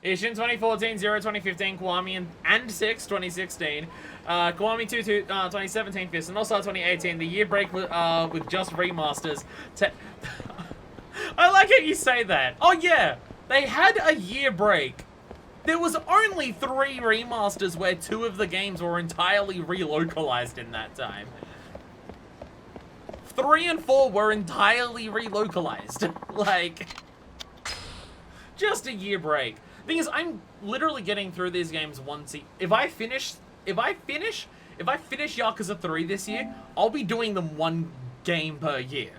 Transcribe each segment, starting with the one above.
Ishin 2014, Zero 2015, Kiwami and 6 2016, Kiwami 2 2017, Fist, and also 2018. The year break with just remasters. I like how you say that. Oh yeah, they had a year break. There was only 3 remasters where 2 of the games were entirely relocalized in that time. 3 and 4 were entirely relocalized. Like, just a year break. Thing is, I'm literally getting through these games once if I finish Yakuza 3 this year, I'll be doing them 1 game per year.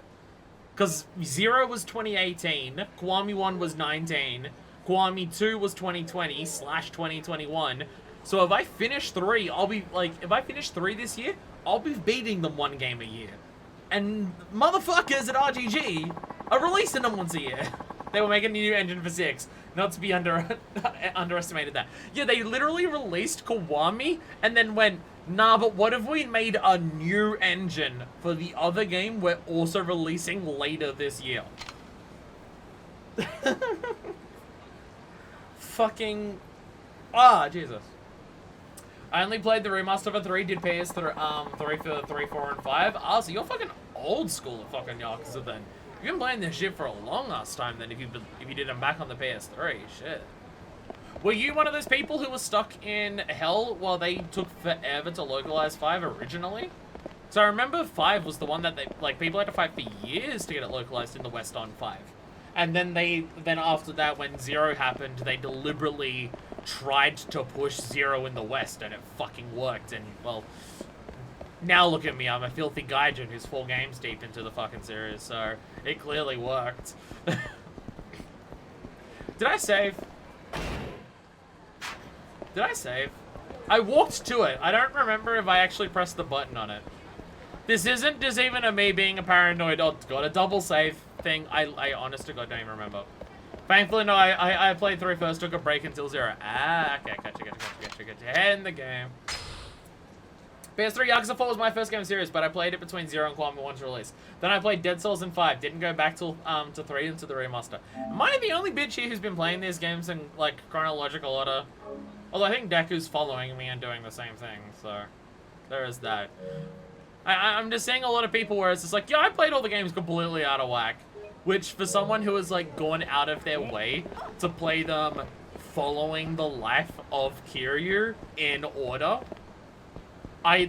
Because 0 was 2018, Kiwami 1 was 19, Kiwami 2 was 2020/2021. So if I finish 3, I'll be like, if I finish 3 this year, I'll be beating them 1 game a year. And motherfuckers at RGG are releasing them once a year. They were making a new engine for 6. Not to be underestimated that. Yeah, they literally released Kiwami and then went, nah, but what if we made a new engine for the other game we're also releasing later this year? Fucking... Jesus. I only played the remaster for 3, did PS3 for 3, 4, and 5. So you're fucking old school at fucking Yakuza then. You've been playing this shit for a long ass time then if you did them back on the PS3, shit. Were you one of those people who was stuck in hell while they took forever to localize 5 originally? So I remember 5 was the one that people had to fight for years to get it localized in the West on 5. And then after that, when 0 happened, they deliberately tried to push 0 in the West, and it fucking worked. And, well, now look at me, I'm a filthy gaijin who's 4 games deep into the fucking series, so it clearly worked. Did I save? Did I save? I walked to it. I don't remember if I actually pressed the button on it. This isn't just even a me being a paranoid, oh, got a double save thing. I honest to God don't even remember. Thankfully, no, I played 3 first, took a break until 0. Okay, gotcha. End the game. PS3 Yakuza 4 was my first game of series, but I played it between 0 and Kiwami 1's release. Then I played Dead Cells and 5, didn't go back till to 3 into the remaster. Am I the only bitch here who's been playing these games in, like, chronological order? Although I think Deku's following me and doing the same thing, so there is that. I'm just seeing a lot of people where it's just like, yeah, I played all the games completely out of whack. Which, for someone who has, like, gone out of their way to play them following the life of Kiryu in order, I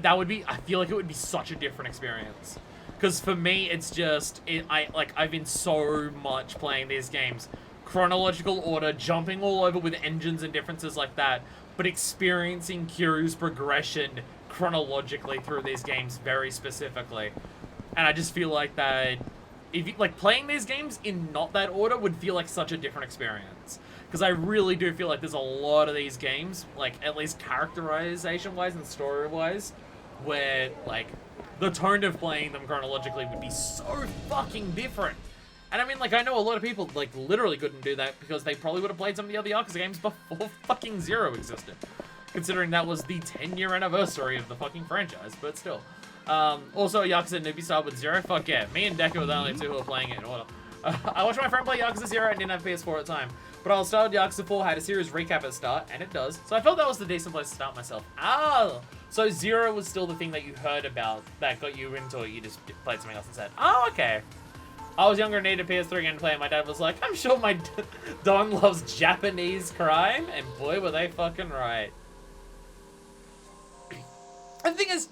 feel like it would be such a different experience. Because for me, it's just, I've been so much playing these games chronological order, jumping all over with engines and differences like that, but experiencing Kiryu's progression chronologically through these games very specifically. And I just feel like that, if you, like, playing these games in not that order would feel like such a different experience. Because I really do feel like there's a lot of these games, like, at least characterization-wise and story-wise, where, like, the tone of playing them chronologically would be so fucking different. And I mean, like, I know a lot of people, like, literally couldn't do that because they probably would have played some of the other Yakuza games before fucking 0 existed. Considering that was the 10-year anniversary of the fucking franchise, but still. Also, Yakuza newbie style with 0, fuck yeah. Me and Deku were the only 2 who were playing it in order. I watched my friend play Yakuza 0 and didn't have PS4 at the time. But I started Yakuza 4, had a series recap at the start, and it does. So I felt that was the decent place to start myself. So 0 was still the thing that you heard about that got you into it. You just played something else instead. Oh, okay. I was younger and needed a PS3 again to play, and my dad was like, I'm sure my Don loves Japanese crime, and boy, were they fucking right. And the thing is,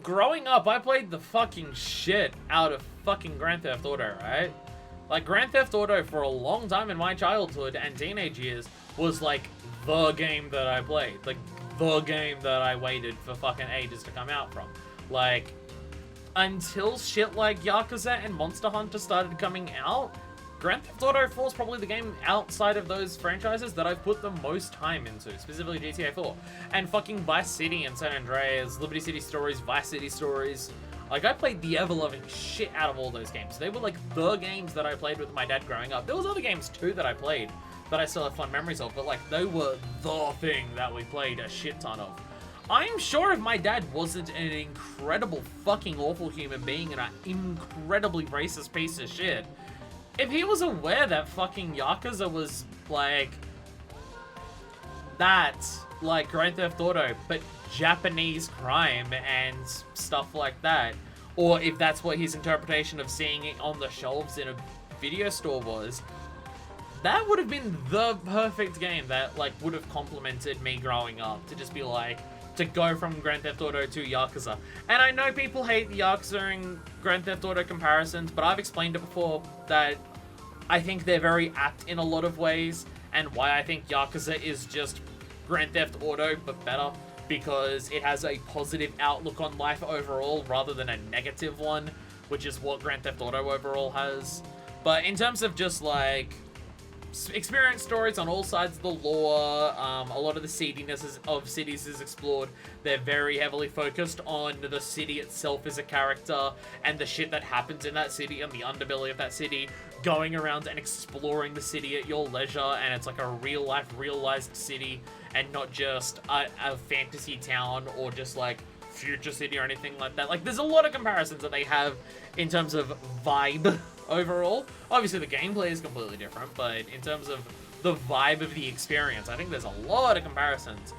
growing up, I played the fucking shit out of fucking Grand Theft Auto, right? Like, Grand Theft Auto for a long time in my childhood and teenage years was, like, the game that I played. Like, the game that I waited for fucking ages to come out from. Like, until shit like Yakuza and Monster Hunter started coming out, Grand Theft Auto 4 is probably the game outside of those franchises that I've put the most time into, specifically GTA 4. And fucking Vice City and San Andreas, Liberty City Stories, Vice City Stories. Like, I played the ever-loving shit out of all those games. They were, like, the games that I played with my dad growing up. There was other games, too, that I played that I still have fond memories of, but, like, they were the thing that we played a shit ton of. I'm sure if my dad wasn't an incredible fucking awful human being and an incredibly racist piece of shit, if he was aware that fucking Yakuza was, like, that, like, Grand Theft Auto, but Japanese crime and stuff like that, or if that's what his interpretation of seeing it on the shelves in a video store was, that would have been the perfect game that, like, would have complemented me growing up, to just be like, to go from Grand Theft Auto to Yakuza. And I know people hate the Yakuza and Grand Theft Auto comparisons, but I've explained it before that I think they're very apt in a lot of ways, and why I think Yakuza is just Grand Theft Auto, but better, because it has a positive outlook on life overall, rather than a negative one, which is what Grand Theft Auto overall has. But in terms of just, like, experience stories on all sides of the lore, a lot of the seediness of cities is explored. They're very heavily focused on the city itself as a character, and the shit that happens in that city, and the underbelly of that city, going around and exploring the city at your leisure, and it's like a real-life, realized city, and not just a fantasy town, or just, like, future city or anything like that. Like, there's a lot of comparisons that they have in terms of vibe overall. Obviously, the gameplay is completely different, but in terms of the vibe of the experience, I think there's a lot of comparisons.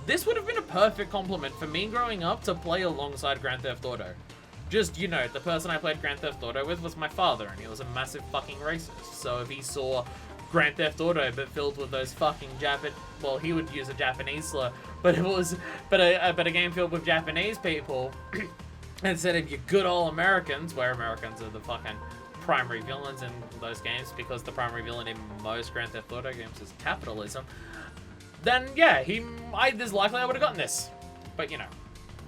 This would have been a perfect complement for me growing up to play alongside Grand Theft Auto. Just, you know, the person I played Grand Theft Auto with was my father, and he was a massive fucking racist. So if he saw Grand Theft Auto but filled with those fucking well, he would use a Japanese slur, but it was, but a game filled with Japanese people instead of your good old Americans, where Americans are the fucking primary villains in those games, because the primary villain in most Grand Theft Auto games is capitalism, then yeah, there's likely I would have gotten this. But you know,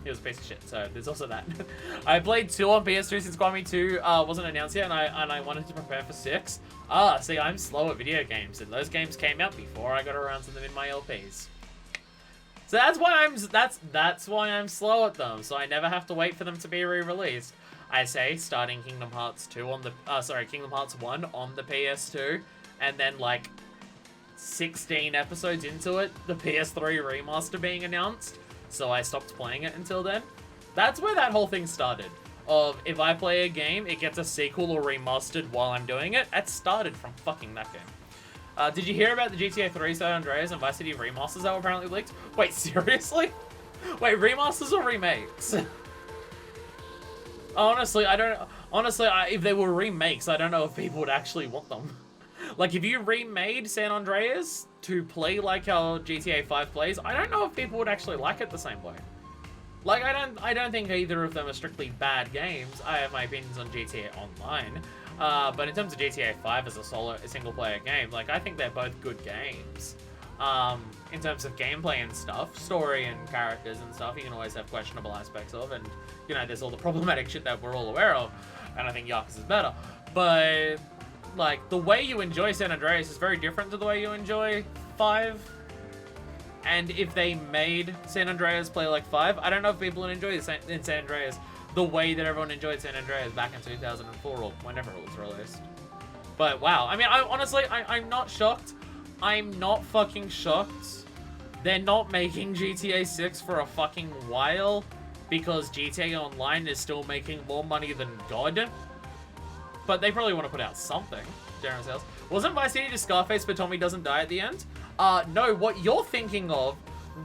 he was a piece of shit, so there's also that. I played 2 on PS2 since Kwame 2 wasn't announced yet, and I wanted to prepare for 6. See, I'm slow at video games, and those games came out before I got around to them in my LPs. So that's why I'm slow at them, so I never have to wait for them to be re-released. I say starting Kingdom Hearts 2 on the Kingdom Hearts 1 on the PS2, and then like 16 episodes into it, the PS3 remaster being announced, so I stopped playing it until then. That's where that whole thing started. Of if I play a game, it gets a sequel or remastered while I'm doing it. That started from fucking that game. Did you hear about the GTA 3 San Andreas and Vice City remasters that were apparently leaked? Wait, seriously? Wait, remasters or remakes? Honestly, if they were remakes, I don't know if people would actually want them. Like, if you remade San Andreas to play like how GTA 5 plays, I don't know if people would actually like it the same way. Like, I don't think either of them are strictly bad games. I have my opinions on GTA Online. But in terms of GTA 5 as a single-player game, like, I think they're both good games. In terms of gameplay and stuff, story and characters and stuff, you can always have questionable aspects of, and, you know, there's all the problematic shit that we're all aware of, and I think Yakuza is better. But, like, the way you enjoy San Andreas is very different to the way you enjoy 5. And if they made San Andreas play like 5, I don't know if people would enjoy San Andreas the way that everyone enjoyed San Andreas back in 2004 or whenever it was released. But wow, I mean, I'm not shocked. I'm not fucking shocked. They're not making GTA 6 for a fucking while because GTA Online is still making more money than God. But they probably want to put out something. General sales. Wasn't Vice City to Scarface but Tommy doesn't die at the end? No, what you're thinking of,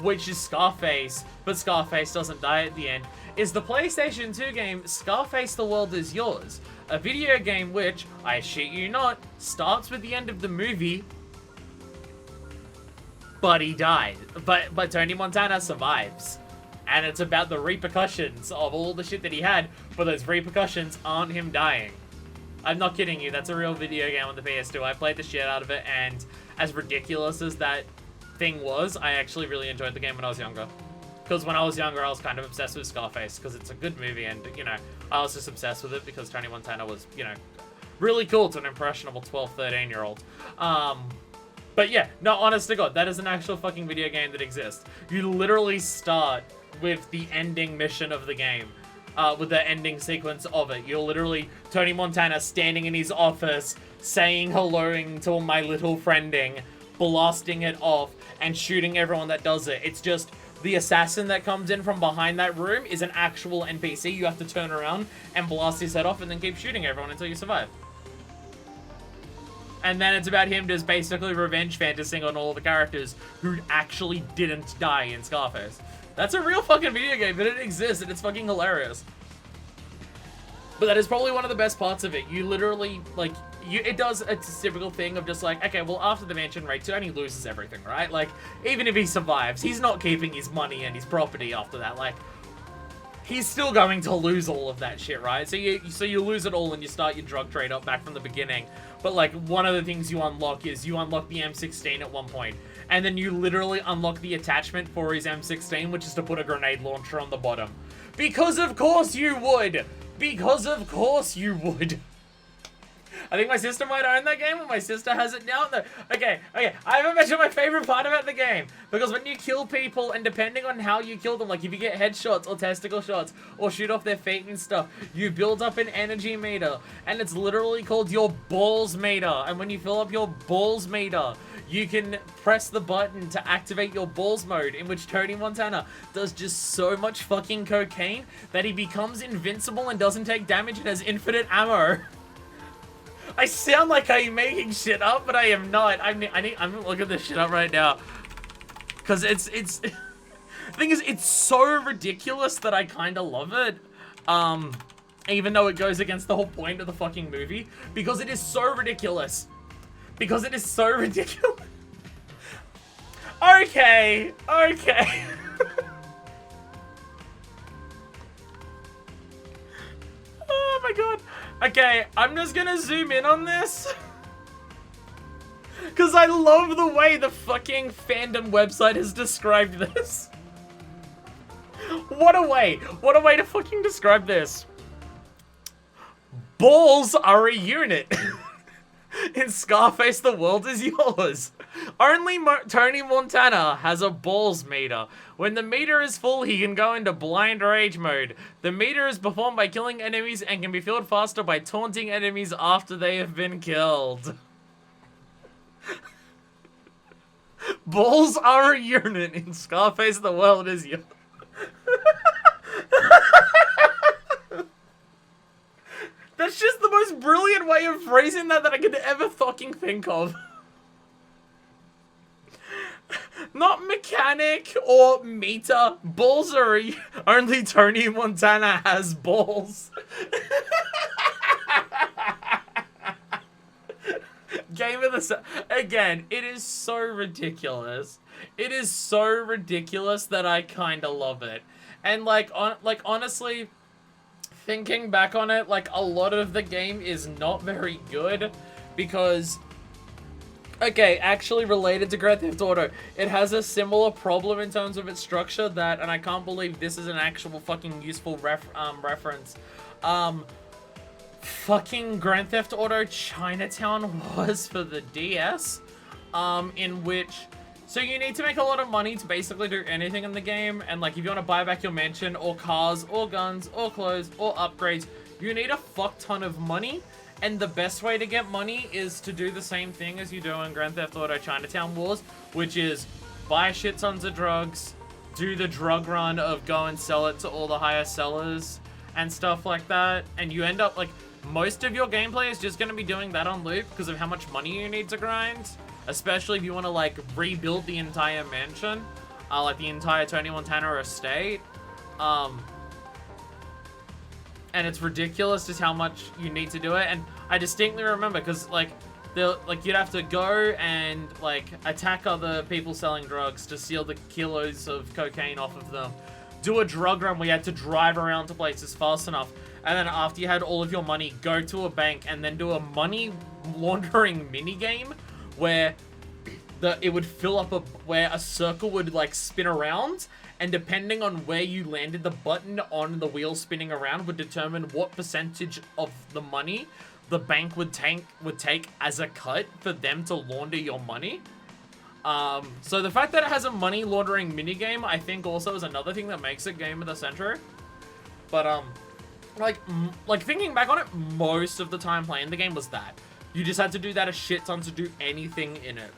which is Scarface, but Scarface doesn't die at the end, is the PlayStation 2 game Scarface The World Is Yours. A video game which, I shit you not, starts with the end of the movie, but he died. But Tony Montana survives. And it's about the repercussions of all the shit that he had, but those repercussions aren't him dying. I'm not kidding you, that's a real video game on the PS2. I played the shit out of it, and as ridiculous as that thing was, I actually really enjoyed the game when I was younger. Because when I was younger, I was kind of obsessed with Scarface, because it's a good movie, and, you know, I was just obsessed with it because Tony Montana was, you know, really cool to an impressionable 12, 13-year-old. But yeah, no, honest to God, that is an actual fucking video game that exists. You literally start with the ending mission of the game. With the ending sequence of it. You're literally Tony Montana standing in his office, saying hello to my little friending, blasting it off, and shooting everyone that does it. It's just the assassin that comes in from behind that room is an actual NPC. You have to turn around and blast his head off and then keep shooting everyone until you survive. And then it's about him just basically revenge fantasying on all the characters who actually didn't die in Scarface. That's a real fucking video game, but it exists, and it's fucking hilarious. But that is probably one of the best parts of it. You literally, like, it's a typical thing of just like, okay, well, after the mansion raid 2, and he loses everything, right? Like, even if he survives, he's not keeping his money and his property after that. Like, he's still going to lose all of that shit, right? So you lose it all and you start your drug trade up back from the beginning. But, like, one of the things you unlock is you unlock the M16 at one point. And then you literally unlock the attachment for his M16, which is to put a grenade launcher on the bottom. Because of course you would! Because of course you would! I think my sister might own that game, and my sister has it now. No, okay, I haven't mentioned my favorite part about the game. Because when you kill people, and depending on how you kill them, like if you get headshots or testicle shots, or shoot off their feet and stuff, you build up an energy meter. And it's literally called your balls meter. And when you fill up your balls meter, you can press the button to activate your balls mode, in which Tony Montana does just so much fucking cocaine that he becomes invincible and doesn't take damage and has infinite ammo. I sound like I'm making shit up, but I am not. I'm gonna look at this shit up right now. Cause it's the thing is, it's so ridiculous that I kinda love it. Even though it goes against the whole point of the fucking movie. Because it is so ridiculous. Because it is so ridiculous. Okay. Oh my god. Okay, I'm just gonna zoom in on this. Because I love the way the fucking fandom website has described this. What a way to fucking describe this. Balls are a unit. In Scarface, the world is yours. Only Tony Montana has a balls meter. When the meter is full, he can go into blind rage mode. The meter is performed by killing enemies and can be filled faster by taunting enemies after they have been killed. Balls are a unit. In Scarface, the world is yours. That's just the most brilliant way of phrasing that I could ever fucking think of. Not mechanic or meter. Balls are only Tony Montana has balls. Game of the again, it is so ridiculous. It is so ridiculous that I kind of love it. And honestly, thinking back on it, like, a lot of the game is not very good because, okay, actually related to Grand Theft Auto, it has a similar problem in terms of its structure that, and I can't believe this is an actual fucking useful reference, fucking Grand Theft Auto Chinatown was for the DS, in which, so you need to make a lot of money to basically do anything in the game, and like if you want to buy back your mansion, or cars, or guns, or clothes, or upgrades, you need a fuck ton of money, and the best way to get money is to do the same thing as you do in Grand Theft Auto Chinatown Wars, which is buy shit tons of drugs, do the drug run of go and sell it to all the higher sellers, and stuff like that, and you end up, like, most of your gameplay is just going to be doing that on loop because of how much money you need to grind. Especially if you want to, like, rebuild the entire mansion. Like, the entire Tony Montana estate. And it's ridiculous just how much you need to do it. And I distinctly remember, because, like, you'd have to go and, like, attack other people selling drugs to steal the kilos of cocaine off of them. Do a drug run where you had to drive around to places fast enough. And then after you had all of your money, go to a bank and then do a money laundering minigame where it would fill up where a circle would, like, spin around, and depending on where you landed the button on the wheel spinning around would determine what percentage of the money the bank would take as a cut for them to launder your money. So the fact that it has a money laundering minigame, I think also is another thing that makes it Game of the Century. But like thinking back on it, most of the time playing the game was that. You just had to do that a shit ton to do anything in it.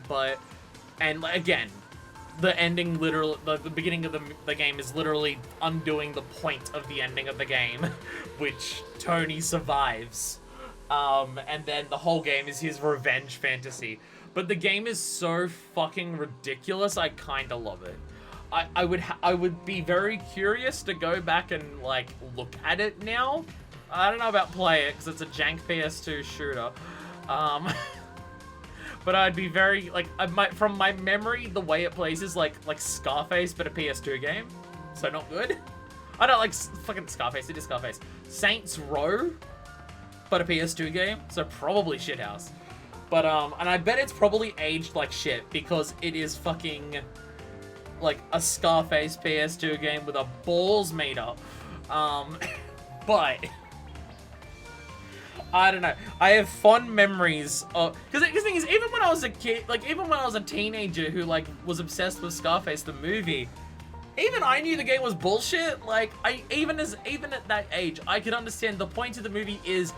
And again, the ending literally, the beginning of the game is literally undoing the point of the ending of the game, which Tony survives. And then the whole game is his revenge fantasy. But the game is so fucking ridiculous, I kinda love it. I would be very curious to go back and, like, look at it now. I don't know about play it, because it's a jank PS2 shooter. But I'd be very, like, from my memory, the way it plays is like Scarface, but a PS2 game. So not good. I don't like fucking Scarface, it is Scarface. Saints Row, but a PS2 game, so probably shithouse. But, and I bet it's probably aged like shit, because it is fucking, like, a Scarface PS2 game with a balls meter. But I don't know. I have fond memories of... Because the thing is, even when I was a kid, like, even when I was a teenager who, like, was obsessed with Scarface, the movie, even I knew the game was bullshit. Like, even at that age, I could understand the point of the movie is,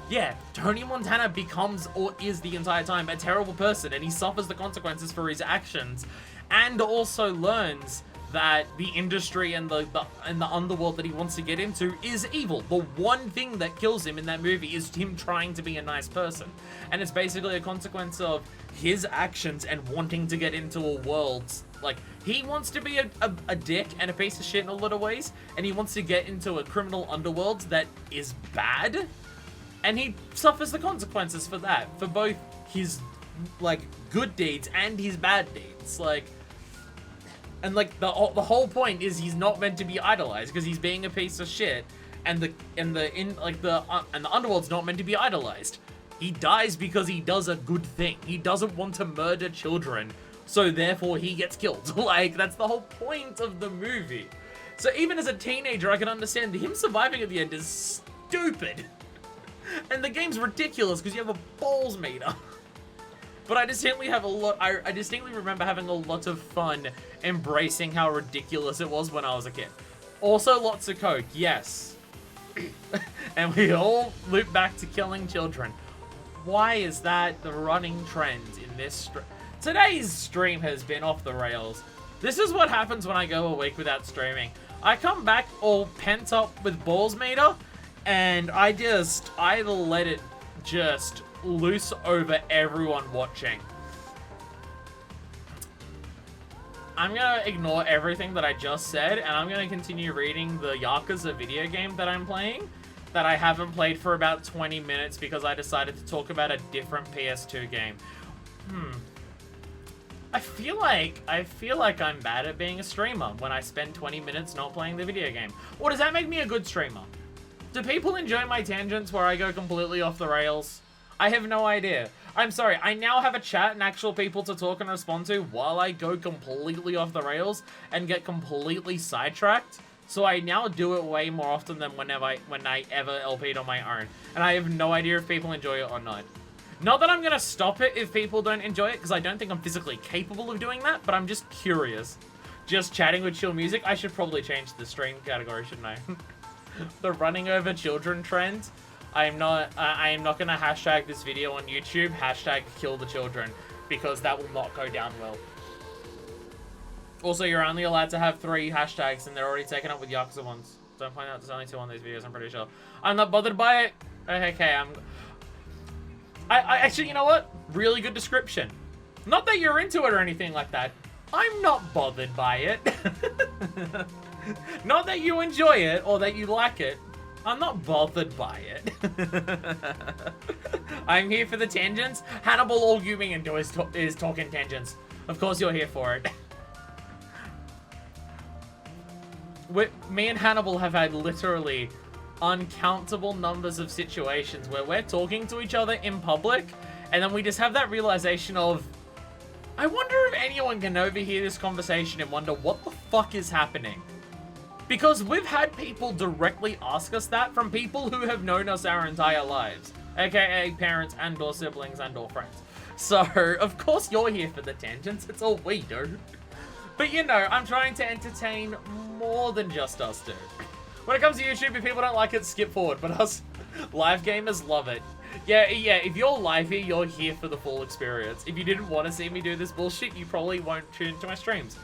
yeah, Tony Montana becomes, or is the entire time, a terrible person, and he suffers the consequences for his actions, and also learns that the industry and the underworld that he wants to get into is evil. The one thing that kills him in that movie is him trying to be a nice person. And it's basically a consequence of his actions and wanting to get into a world. Like, he wants to be a dick and a piece of shit in a lot of ways, and he wants to get into a criminal underworld that is bad, and he suffers the consequences for that, for both his, like, good deeds and his bad deeds. Like, and, like, the whole point is he's not meant to be idolized because he's being a piece of shit, and the underworld's not meant to be idolized. He dies because he does a good thing. He doesn't want to murder children, so therefore he gets killed. Like, that's the whole point of the movie. So even as a teenager, I can understand him surviving at the end is stupid. And the game's ridiculous because you have a balls meter. But I distinctly have I distinctly remember having a lot of fun embracing how ridiculous it was when I was a kid. Also, lots of coke, yes. And we all loop back to killing children. Why is that the running trend in this stream? Today's stream has been off the rails. This is what happens when I go a week without streaming. I come back all pent up with balls meter, and I let it just loose over everyone watching. I'm gonna ignore everything that I just said, and I'm gonna continue reading the Yakuza video game that I'm playing, that I haven't played for about 20 minutes because I decided to talk about a different PS2 game. I feel like I'm bad at being a streamer when I spend 20 minutes not playing the video game. Or does that make me a good streamer? Do people enjoy my tangents where I go completely off the rails? I have no idea. I'm sorry, I now have a chat and actual people to talk and respond to while I go completely off the rails and get completely sidetracked. So I now do it way more often than when I ever LP'd on my own. And I have no idea if people enjoy it or not. Not that I'm gonna stop it if people don't enjoy it, because I don't think I'm physically capable of doing that, but I'm just curious. Just chatting with chill music? I should probably change the stream category, shouldn't I? The running over children trend. I am not gonna hashtag this video on YouTube, hashtag kill the children, because that will not go down well. Also, you're only allowed to have 3 hashtags, and they're already taken up with Yakuza ones. Don't point out there's only 2 on these videos, I'm pretty sure. I'm not bothered by it. Okay, I actually, you know what? Really good description. Not that you're into it or anything like that. I'm not bothered by it. Not that you enjoy it or that you like it. I'm not bothered by it. I'm here for the tangents. Hannibal, all you mean do is talking tangents. Of course you're here for it. Me and Hannibal have had literally uncountable numbers of situations where we're talking to each other in public, and then we just have that realization of, I wonder if anyone can overhear this conversation and wonder what the fuck is happening. Because we've had people directly ask us that from people who have known us our entire lives, aka parents and or siblings and or friends. So, of course you're here for the tangents, it's all we do. But you know, I'm trying to entertain more than just us two. When it comes to YouTube, if people don't like it, skip forward, but us live gamers love it. Yeah, if you're live here, you're here for the full experience. If you didn't want to see me do this bullshit, you probably won't tune into my streams.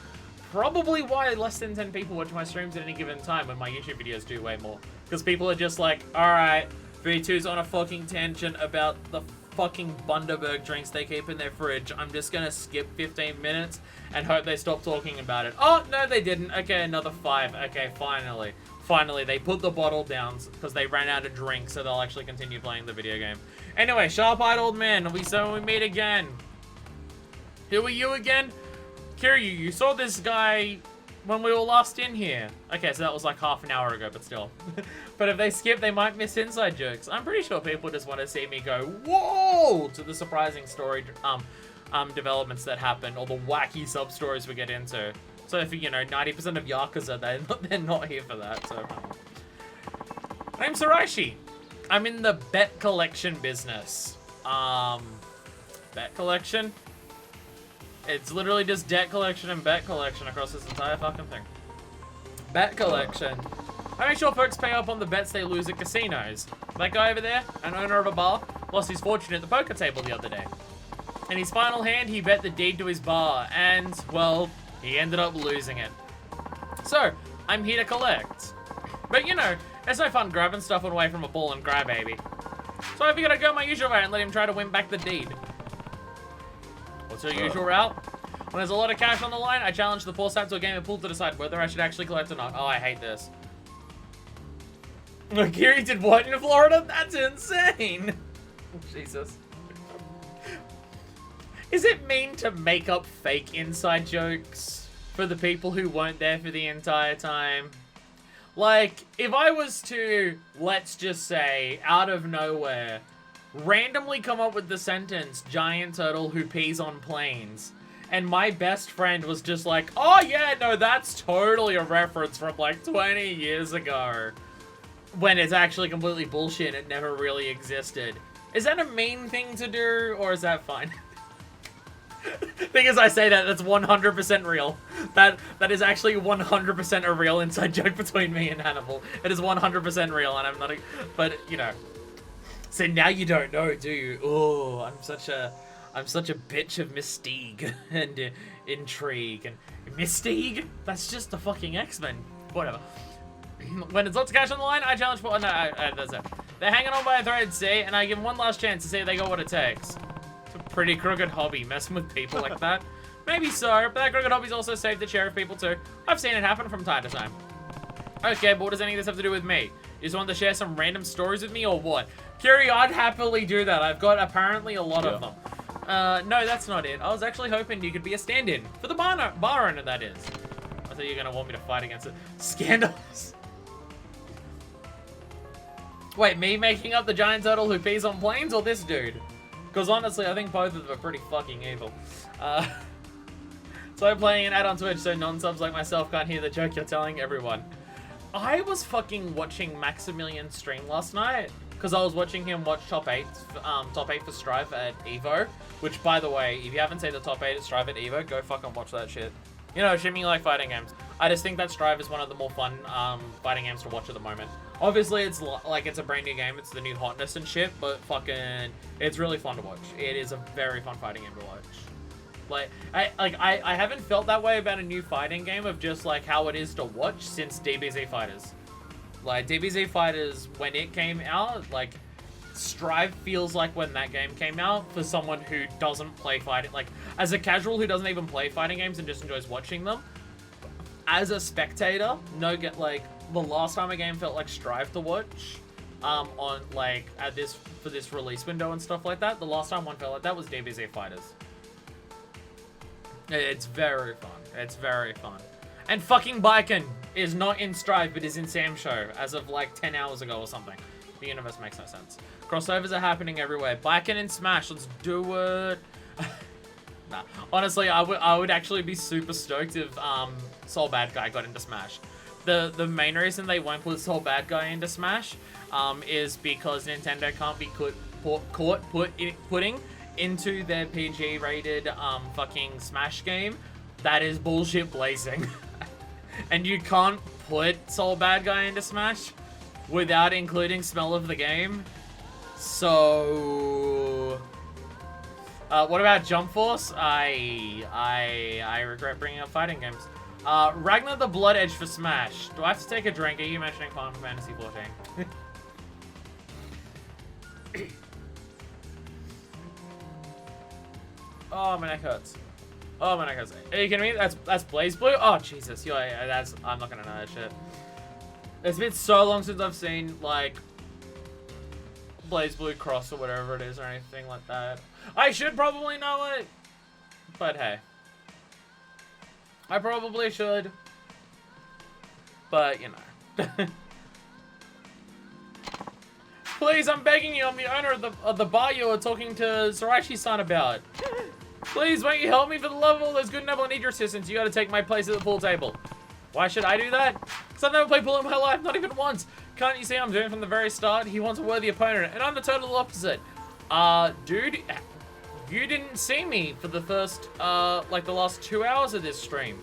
Probably why less than 10 people watch my streams at any given time when my YouTube videos do way more. Because people are just like, alright, V2's on a fucking tangent about the fucking Bundaberg drinks they keep in their fridge. I'm just gonna skip 15 minutes and hope they stop talking about it. Oh, no, they didn't. Okay, another 5. Okay, finally. Finally, they put the bottle down because they ran out of drink, so they'll actually continue playing the video game. Anyway, sharp-eyed old man, we meet again. Who are you again? Kiryu, you saw this guy when we were last in here. Okay, so that was like half an hour ago, but still. But if they skip, they might miss inside jokes. I'm pretty sure people just want to see me go, whoa, to the surprising story developments that happen, or the wacky sub-stories we get into. So if, you know, 90% of Yakuza, they're not here for that, so. My name's Saraishi. I'm in the bet collection business. Bet collection? It's literally just debt collection and bet collection across this entire fucking thing. Bet collection. I make sure folks pay up on the bets they lose at casinos. That guy over there, an owner of a bar, lost his fortune at the poker table the other day. In his final hand, he bet the deed to his bar, and, well, he ended up losing it. So, I'm here to collect. But, you know, it's no fun grabbing stuff away from a ball and crybaby. So I figured I'd go my usual way and let him try to win back the deed. What's your usual route? When there's a lot of cash on the line, I challenge the poor sap to a game of pool to decide whether I should actually collect or not. Oh, I hate this. Kiri did what in Florida? That's insane. Jesus. Is it mean to make up fake inside jokes for the people who weren't there for the entire time? Like, if I was to, let's just say, out of nowhere, randomly come up with the sentence, giant turtle who pees on planes, and my best friend was just like, oh yeah, no, that's totally a reference from like 20 years ago, when it's actually completely bullshit, it never really existed. Is that a mean thing to do, or is that fine? Thing is, I say that's 100% real. That is actually 100% a real inside joke between me and Hannibal. It is 100% real, and I'm not but, you know. So now you don't know, do you? Oh, I'm such a bitch of mystique and intrigue. And mystique? That's just the fucking X-Men. Whatever. When there's lots of cash on the line, I challenge for... No, that's it. They're hanging on by a thread, see? And I give them one last chance to see if they got what it takes. It's a pretty crooked hobby, messing with people like that. Maybe so, but that crooked hobby's also saved the chair of people too. I've seen it happen from time to time. Okay, but what does any of this have to do with me? You just want to share some random stories with me, or what? Kiri, I'd happily do that. I've got apparently a lot of them. No, that's not it. I was actually hoping you could be a stand-in. For the bar owner, that is. I thought you were going to want me to fight against it. Scandalous. Wait, me making up the giant turtle who pees on planes, or this dude? Because honestly, I think both of them are pretty fucking evil. So I'm playing an ad on Twitch so non-subs like myself can't hear the joke you're telling everyone. I was fucking watching Maximilian stream last night because I was watching him watch top 8 for Strive at Evo, which, by the way, if you haven't seen the top 8 at Strive at Evo, go fucking watch that shit. You know, shit me like fighting games. I just think that Strive is one of the more fun fighting games to watch at the moment. Obviously, it's like it's a brand new game, it's the new hotness and shit, but fucking, it's really fun to watch. It is a very fun fighting game to watch. Like, I haven't felt that way about a new fighting game of just like how it is to watch since DBZ Fighters. Like, DBZ Fighters, when it came out, like, Strive feels like when that game came out for someone who doesn't play fighting, like, as a casual who doesn't even play fighting games and just enjoys watching them. As a spectator, like, the last time a game felt like Strive to watch, on, like, for this release window and stuff like that, the last time one felt like that was DBZ Fighters. It's very fun. It's very fun. And fucking Biken is not in Strive, but is in Sam's show as of like 10 hours ago or something. The universe makes no sense. Crossovers are happening everywhere. Biken and Smash, let's do it. Nah, honestly, I would actually be super stoked if Soul Bad Guy got into Smash. The main reason they won't put Soul Bad Guy into Smash is because Nintendo can't be caught putting into their PG-rated fucking Smash game. That is bullshit blazing. And you can't put Soul Bad Guy into Smash without including smell of the game. So what about Jump Force? I regret bringing up fighting games. Ragnar the Blood Edge for Smash. Do I have to take a drink? Are you mentioning Final Fantasy 14? Oh, my neck hurts. Oh, my neck hurts. Are you kidding me? That's Blaze Blue? Oh, Jesus. I'm not gonna know that shit. It's been so long since I've seen, like, Blaze Blue Cross or whatever it is or anything like that. I should probably know it. But hey. I probably should. But, you know. Please, I'm begging you. I'm the owner of the bar you were talking to Sorachi-san about. Please, won't you help me? For the love of all those good and noble, I need your assistance. You gotta take my place at the pool table. Why should I do that? Because I've never played pool in my life, not even once. Can't you see I'm doing it from the very start? He wants a worthy opponent, and I'm the total opposite. Dude, you didn't see me for the first, like the last 2 hours of this stream.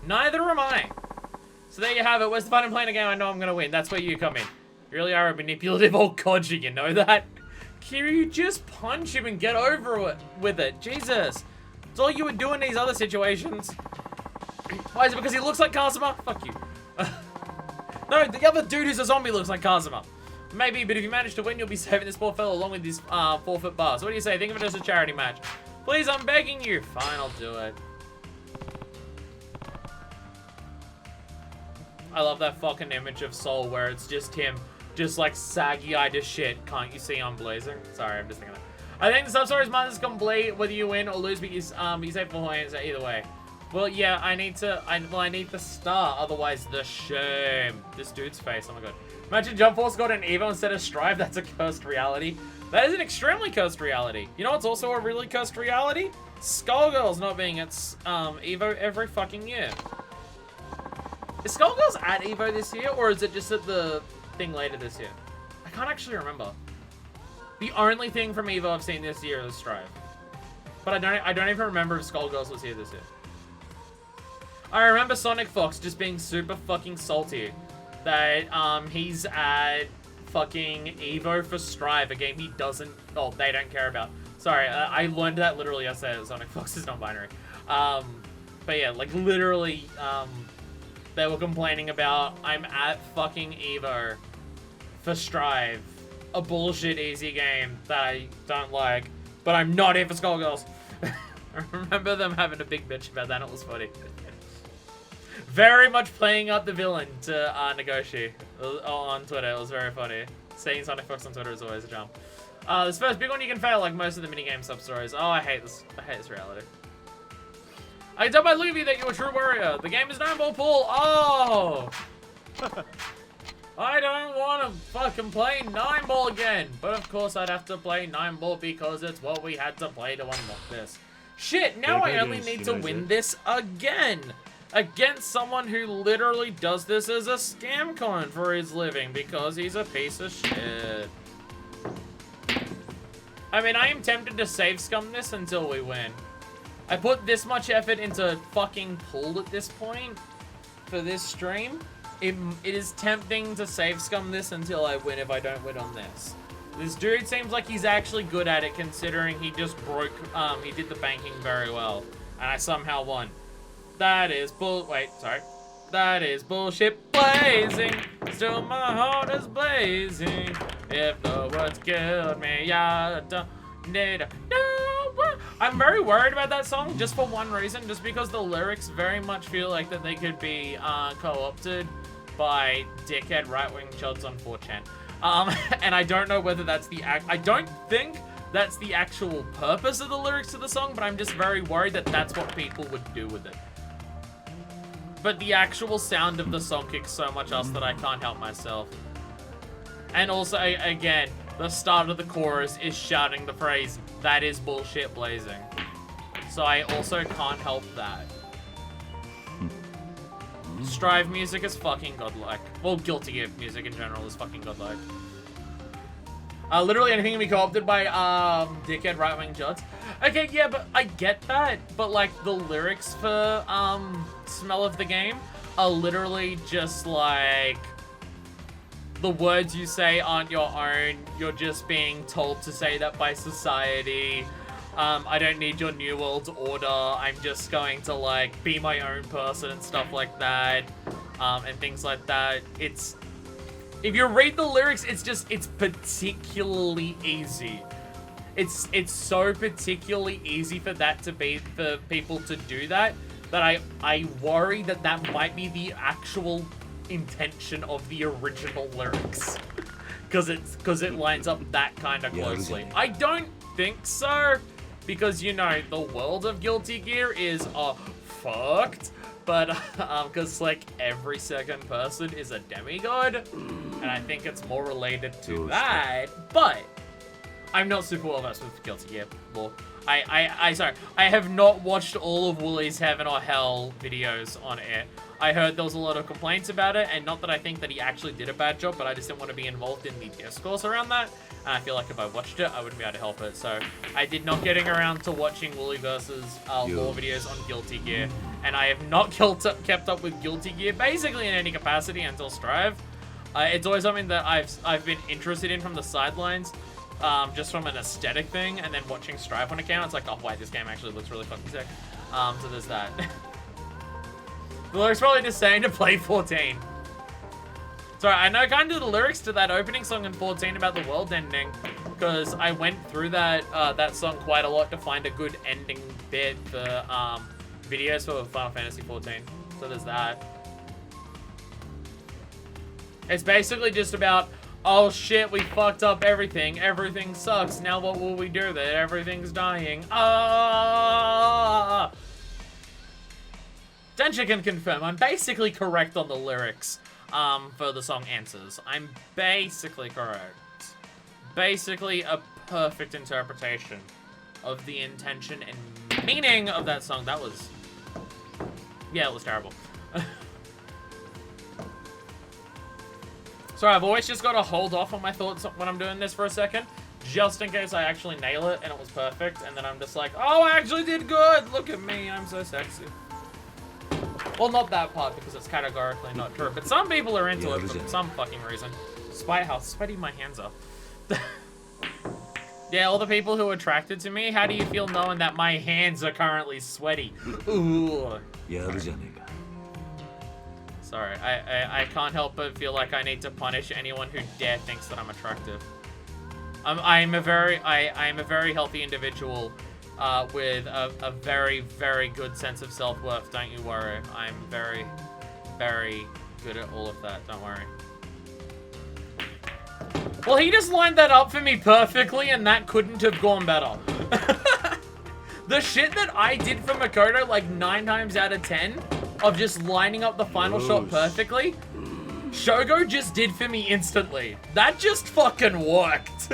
Neither am I. So there you have it. Where's the fun in playing a game I know I'm gonna win? That's where you come in. You really are a manipulative old codger, you know that? Kiryu, just punch him and get over it with it. Jesus. It's all you would do in these other situations. Why is it because he looks like Kazuma? Fuck you. No, the other dude who's a zombie looks like Kazuma. Maybe, but if you manage to win, you'll be saving this poor fellow along with these 4-foot bars. So what do you say? Think of it as a charity match. Please, I'm begging you. Fine, I'll do it. I love that fucking image of Soul where it's just him, just like saggy-eyed as shit. Can't you see I'm blazing? Sorry, I'm just thinking that. I think the sub-story's mine is complete, whether you win or lose, but you save for points either way. Well, yeah, I need the star, otherwise the shame. This dude's face, oh my god. Imagine Jump Force got an Evo instead of Strive, that's a cursed reality. That is an extremely cursed reality. You know what's also a really cursed reality? Skullgirls not being at Evo every fucking year. Is Skullgirls at Evo this year, or is it just at the thing later this year? I can't actually remember. The only thing from Evo I've seen this year is Strive. But I don't even remember if Skullgirls was here this year. I remember Sonic Fox just being super fucking salty that he's at fucking Evo for Strive, a game he doesn't, oh, they don't care about. Sorry, I learned that literally yesterday that Sonic Fox is non-binary. But yeah, like literally, they were complaining about I'm at fucking Evo for Strive, a bullshit easy game that I don't like, but I'm not here for Skullgirls. I remember them having a big bitch about that, and it was funny. Very much playing up the villain to Nagoshi on Twitter. It was very funny. Seeing Sonic Fox on Twitter is always a jump. This first big one you can fail, like most of the minigame sub-stories. Oh, I hate this reality. I can tell by looking at you that you're a true warrior. The game is 9-ball pool. Oh! I don't want to fucking play 9-ball again. But of course I'd have to play 9-ball because it's what we had to play to unlock this. Shit, now I only need to win this again. Against someone who literally does this as a scam con for his living because he's a piece of shit. I mean, I am tempted to save scum this until we win. I put this much effort into fucking pool at this point for this stream. It is tempting to save scum this until I win if I don't win on this. This dude seems like he's actually good at it considering he just broke, he did the banking very well. And I somehow won. That is That is bullshit blazing. Still my heart is blazing. If the words killed me, I don't need a no. I'm very worried about that song just for one reason, just because the lyrics very much feel like that they could be co-opted by dickhead right-wing chuds on 4chan. And I don't know whether that's the I don't think that's the actual purpose of the lyrics to the song, but I'm just very worried that that's what people would do with it. But the actual sound of the song kicks so much ass that I can't help myself. And also, again, the start of the chorus is shouting the phrase, "That is bullshit blazing." So I also can't help that. Strive music is fucking godlike. Well, Guilty Gear music in general is fucking godlike. Literally anything can be co-opted by dickhead right-wing juds. Okay, yeah, but I get that. But like the lyrics for Smell of the Game are literally just like the words you say aren't your own. You're just being told to say that by society. I don't need your new world order. I'm just going to like be my own person and stuff like that. And things like that. If you read the lyrics, it's particularly easy. it's so particularly easy for that to be, for people to do that, that I worry that that might be the actual intention of the original lyrics. Because it lines up that kind of closely. I don't think so, because, you know, the world of Guilty Gear is fucked, but because like every second person is a demigod, and I think it's more related to that. But I'm not super well versed with Guilty Gear lore. Sorry, I have not watched all of Wooly's Heaven or Hell videos on it. I heard there was a lot of complaints about it, and not that I think that he actually did a bad job, but I just didn't want to be involved in the discourse around that, and I feel like if I watched it, I wouldn't be able to help it. So I did not getting around to watching Wooly versus lore videos on Guilty Gear, and I have not kept up with Guilty Gear basically in any capacity until Strive. It's always something that I've been interested in from the sidelines, just from an aesthetic thing, and then watching Strive when it came out, it's like, oh wait, this game actually looks really fucking sick. So there's that. The lyrics probably just saying to play 14. Sorry, I know kind of the lyrics to that opening song in 14 about the world ending, because I went through that that song quite a lot to find a good ending bit for videos for Final Fantasy 14. So there's that. It's basically just about, oh shit, we fucked up everything. Everything sucks. Now what will we do? That everything's dying. Densha can confirm, I'm basically correct on the lyrics for the song Answers. I'm basically correct. Basically a perfect interpretation of the intention and meaning of that song. That was... yeah, it was terrible. Sorry, I've always just got to hold off on my thoughts when I'm doing this for a second, just in case I actually nail it and it was perfect, and then I'm just like, oh, I actually did good! Look at me, I'm so sexy. Well, not that part, because it's categorically not true, but some people are into it for some fucking reason. Despite how sweaty my hands are. Yeah, all the people who are attracted to me, how do you feel knowing that my hands are currently sweaty? Ooh. Sorry, I can't help but feel like I need to punish anyone who dare thinks that I'm attractive. I'm a very healthy individual with a very, very good sense of self-worth. Don't you worry. I'm very, very good at all of that. Don't worry. Well, he just lined that up for me perfectly, and that couldn't have gone better. The shit that I did for Makoto, like 9 times out of 10, of just lining up the final shot perfectly, Shogo just did for me instantly. That just fucking worked.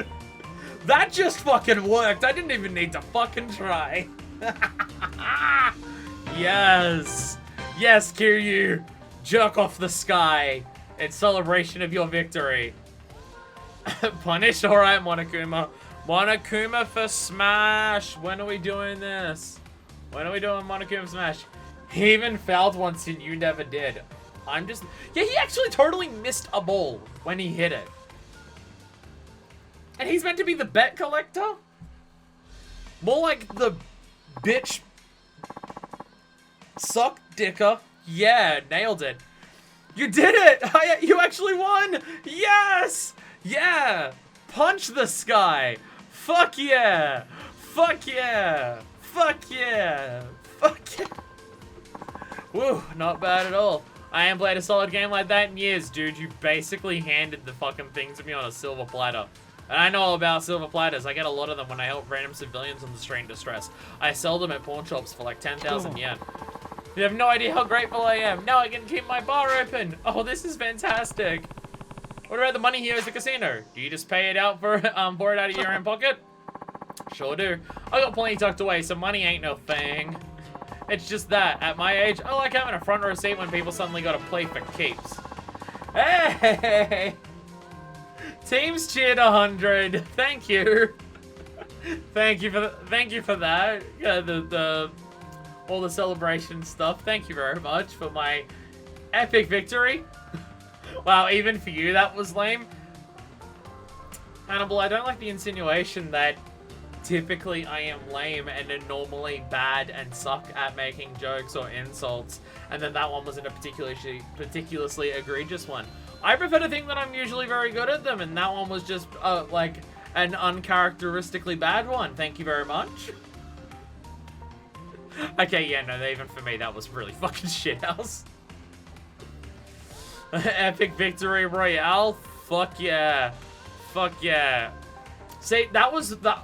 That just fucking worked. I didn't even need to fucking try. Yes. Yes, Kiryu. Jerk off the sky in celebration of your victory. Punish? Alright, Monokuma. Monokuma for Smash. When are we doing this? When are we doing Monokuma Smash? He even failed once and you never did. I'm just... yeah, he actually totally missed a ball when he hit it. And he's meant to be the bet collector? More like the bitch suck dicker. Yeah, nailed it. You did it! You actually won! Yes! Yeah! Punch the sky! Fuck yeah! Fuck yeah! Fuck yeah! Fuck yeah! Woo, not bad at all. I haven't played a solid game like that in years, dude. You basically handed the fucking thing to me on a silver platter. And I know all about silver platters. I get a lot of them when I help random civilians on the street in distress. I sell them at pawn shops for like 10,000 yen. You have no idea how grateful I am. Now I can keep my bar open. Oh, this is fantastic. What about the money here at the casino? Do you just pay it out for it out of your own pocket? Sure do. I got plenty tucked away, so money ain't no thing. It's just that, at my age, I like having a front row seat when people suddenly gotta play for keeps. Hey! Teams cheered 100. Thank you. Thank you for that. Yeah, all the celebration stuff. Thank you very much for my epic victory. Wow, even for you that was lame. Hannibal, I don't like the insinuation that typically I am lame and am normally bad and suck at making jokes or insults, and then that one wasn't a particularly egregious one. I prefer to think that I'm usually very good at them, and that one was just like an uncharacteristically bad one. Thank you very much. Okay, yeah, no, even for me, that was really fucking shithouse. Epic victory royale? Fuck yeah. Fuck yeah. See, that was the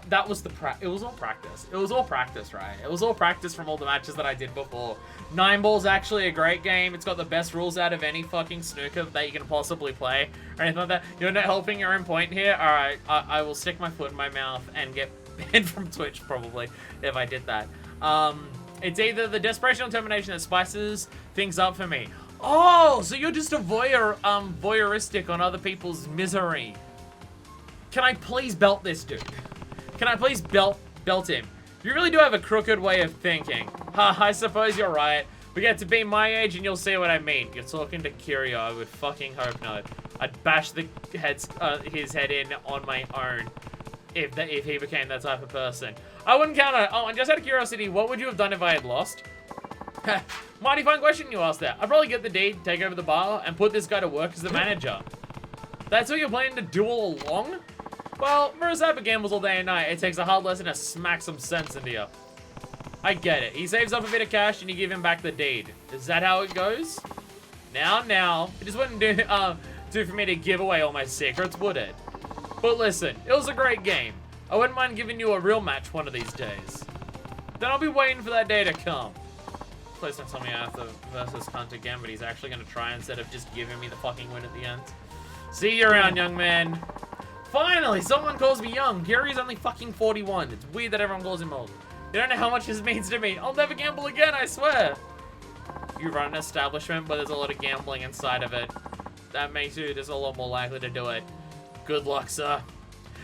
it was all practice. It was all practice, right? It was all practice from all the matches that I did before. 9-Ball's actually a great game. It's got the best rules out of any fucking snooker that you can possibly play, or anything like that. You're not helping your own point here? Alright, I will stick my foot in my mouth and get banned from Twitch, probably, if I did that. It's either the desperation or determination that spices things up for me. Oh, so you're just a voyeuristic on other people's misery. Can I please belt this dude? Can I please belt him? You really do have a crooked way of thinking. I suppose you're right. We get to be my age and you'll see what I mean. You're talking to Curio. I would fucking hope not. I'd bash his head in on my own if he became that type of person. I wouldn't count on it. Oh, and just out of curiosity, what would you have done if I had lost? Mighty fine question you asked there. I'd probably get the deed, take over the bar, and put this guy to work as the manager. That's what you're planning to do all along? Well, for a cyber gambles all day and night, it takes a hard lesson to smack some sense into you. I get it. He saves up a bit of cash and you give him back the deed. Is that how it goes? Now. It just wouldn't do for me to give away all my secrets, would it? But listen, it was a great game. I wouldn't mind giving you a real match one of these days. Then I'll be waiting for that day to come. Please don't tell me I have to versus Hunt again, but he's actually going to try instead of just giving me the fucking win at the end. See you around, young man. Finally, someone calls me young. Gary's only fucking 41. It's weird that everyone calls him old. You don't know how much this means to me. I'll never gamble again, I swear. You run an establishment, but there's a lot of gambling inside of it. That makes you just a lot more likely to do it. Good luck, sir.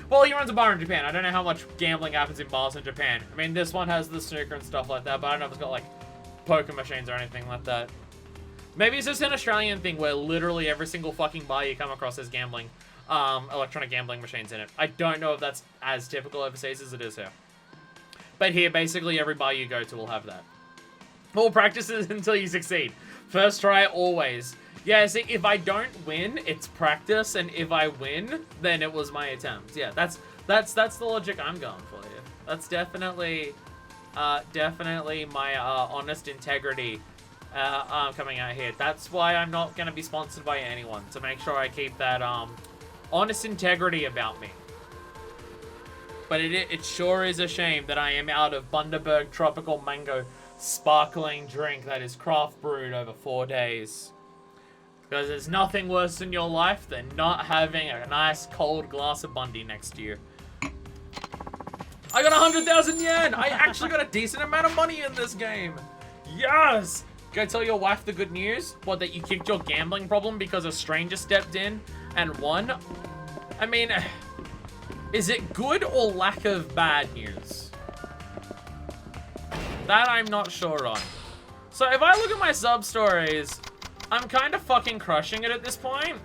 Well, he runs a bar in Japan. I don't know how much gambling happens in bars in Japan. I mean, this one has the snooker and stuff like that, but I don't know if it's got, like, poker machines or anything like that. Maybe it's just an Australian thing where literally every single fucking bar you come across has gambling, electronic gambling machines in it. I don't know if that's as typical overseas as it is here. But here, basically every bar you go to will have that. All practices until you succeed. First try, always. Yeah, see, if I don't win, it's practice, and if I win, then it was my attempt. Yeah, that's the logic I'm going for here. That's definitely my honest integrity coming out here. That's why I'm not going to be sponsored by anyone, to make sure I keep that honest integrity about me. But it sure is a shame that I am out of Bundaberg Tropical Mango sparkling drink that is craft brewed over 4 days. Because there's nothing worse in your life than not having a nice cold glass of Bundy next to you. I got 100,000 yen! I actually got a decent amount of money in this game! Yes! Go tell your wife the good news? What, that you kicked your gambling problem because a stranger stepped in and won? I mean, is it good or lack of bad news? That I'm not sure on. So if I look at my sub stories, I'm kind of fucking crushing it at this point.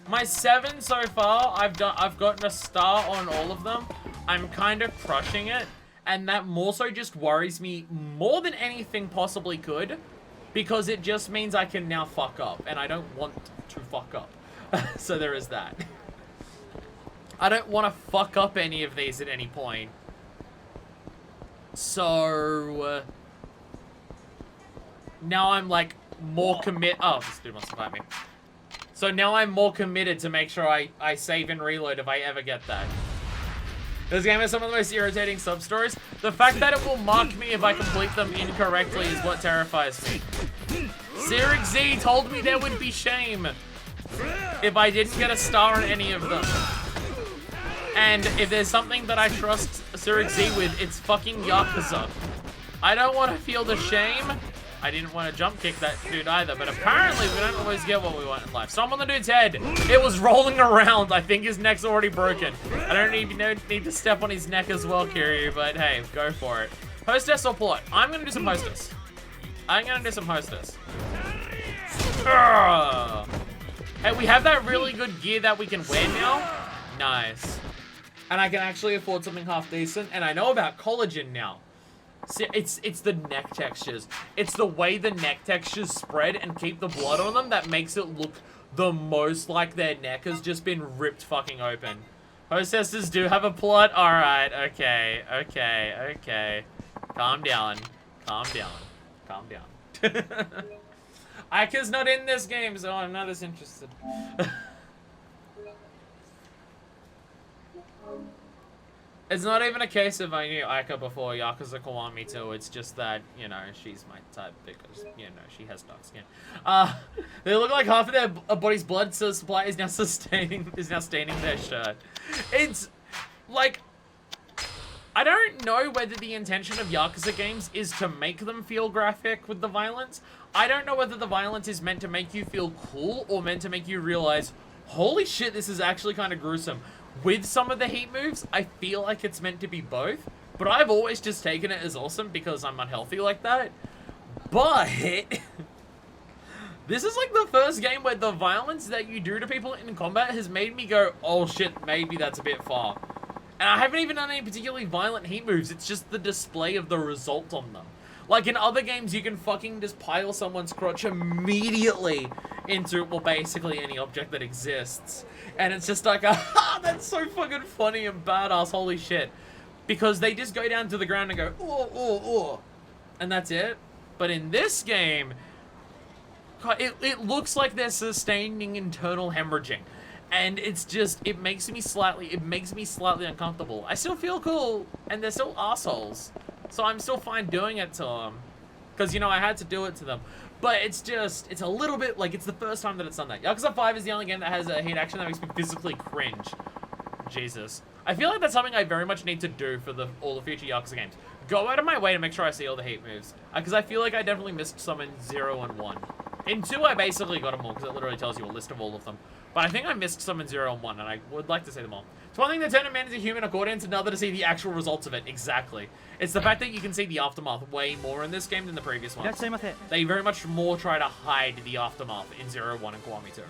My 7 so far, I've gotten a star on all of them. I'm kind of crushing it, and that more so just worries me more than anything possibly could, because it just means I can now fuck up, and I don't want to fuck up. So there is that. I don't want to fuck up any of these at any point. So now I'm like more oh, this dude wants to fight me. So now I'm more committed to make sure I save and reload if I ever get that. This game has some of the most irritating sub-stories. The fact that it will mark me if I complete them incorrectly is what terrifies me. Sirik Z told me there would be shame if I didn't get a star on any of them. And if there's something that I trust Sirik Z with, it's fucking Yakuza. I don't want to feel the shame. I didn't want to jump kick that dude either, but apparently we don't always get what we want in life. So I'm on the dude's head. It was rolling around. I think his neck's already broken. I don't need to step on his neck as well, Kiryu, but hey, go for it. Hostess or port? I'm going to do some hostess. Urgh. Hey, we have that really good gear that we can wear now. Nice. And I can actually afford something half decent, and I know about collagen now. See, it's the neck textures. It's the way the neck textures spread and keep the blood on them that makes it look the most like their neck has just been ripped fucking open. Hostesses do have a plot? Alright, okay. Calm down. Calm down. Ika's not in this game, so I'm not as interested. It's not even a case of I knew Ika before Yakuza Kiwami 2, it's just that, you know, she's my type because, you know, she has dark skin. They look like half of their body's blood supply is now staining their shirt. It's, like, I don't know whether the intention of Yakuza games is to make them feel graphic with the violence. I don't know whether the violence is meant to make you feel cool or meant to make you realize, holy shit, this is actually kind of gruesome. With some of the heat moves, I feel like it's meant to be both, but I've always just taken it as awesome because I'm unhealthy like that. But this is like the first game where the violence that you do to people in combat has made me go, oh shit, maybe that's a bit far. And I haven't even done any particularly violent heat moves, it's just the display of the result on them. Like in other games, you can fucking just pile someone's crotch immediately into, well, basically any object that exists. And it's just like, ah, that's so fucking funny and badass, holy shit. Because they just go down to the ground and go, oh. And that's it. But in this game, it looks like they're sustaining internal hemorrhaging. And it's just, it makes me slightly uncomfortable. I still feel cool, and they're still assholes. So I'm still fine doing it to them. Because, you know, I had to do it to them. But it's just, it's a little bit, like, it's the first time that it's done that. Yakuza 5 is the only game that has a heat action that makes me physically cringe. Jesus. I feel like that's something I very much need to do for all the future Yakuza games. Go out of my way to make sure I see all the heat moves. Because I feel like I definitely missed some in 0 and 1. In 2, I basically got them all, because it literally tells you a list of all of them. But I think I missed some in 0 and 1, and I would like to see them all. It's one thing to turn a man into a human according, it's another to see the actual results of it. Exactly. It's the fact that you can see the aftermath way more in this game than the previous ones. They very much more try to hide the aftermath in 0, 1, and Kiwami 2.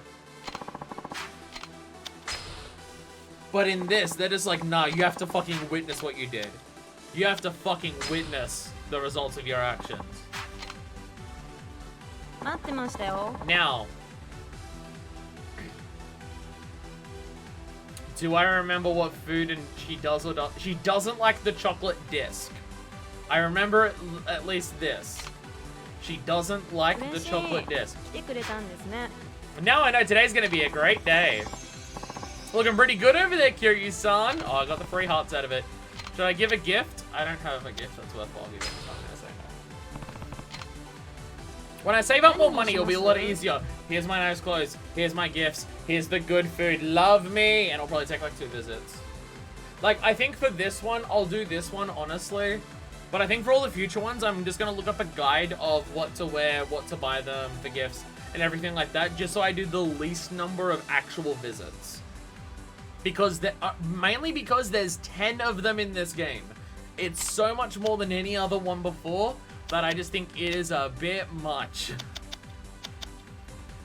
But in this, they're just like, nah, you have to fucking witness what you did. You have to fucking witness the results of your actions. Now, do I remember what food and she does or doesn't? She doesn't like the chocolate disc. I remember at least this. She doesn't like the chocolate disc. Now I know today's gonna be a great day. Looking pretty good over there, Kiryu-san. Oh, I got the free hearts out of it. Should I give a gift? I don't have a gift that's worthwhile giving. When I save up more money, it'll be a lot easier. Here's my nice clothes. Here's my gifts. Here's the good food. Love me. And I'll probably take like 2 visits. Like, I think for this one, I'll do this one, honestly. But I think for all the future ones, I'm just going to look up a guide of what to wear, what to buy them, the gifts, and everything like that. Just so I do the least number of actual visits. Because, mainly because there's 10 of them in this game. It's so much more than any other one before. But I just think it is a bit much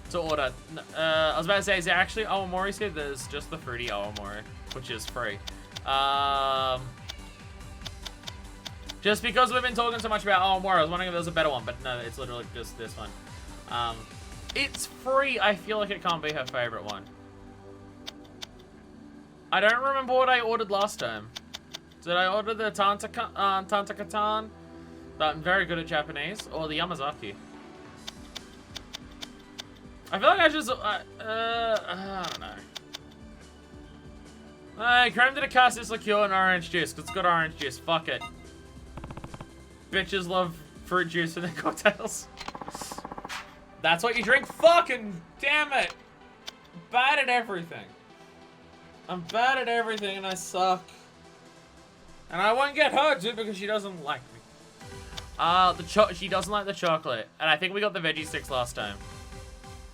to order. I was about to say, is there actually Awamoris here? There's just the fruity Awamori, which is free. Just because we've been talking so much about Awamori, I was wondering if there was a better one, but no, it's literally just this one. It's free. I feel like it can't be her favorite one. I don't remember what I ordered last time. Did I order the Tantakatan? I'm very good at Japanese, or the Yamazaki. I feel like I just, I don't know. Hey, creme de la cassis liqueur and orange juice, because it's got orange juice, fuck it. Bitches love fruit juice in their cocktails. That's what you drink? Fucking damn it! Bad at everything. I'm bad at everything and I suck. And I won't get her too because she doesn't like me. She doesn't like the chocolate, and I think we got the veggie sticks last time,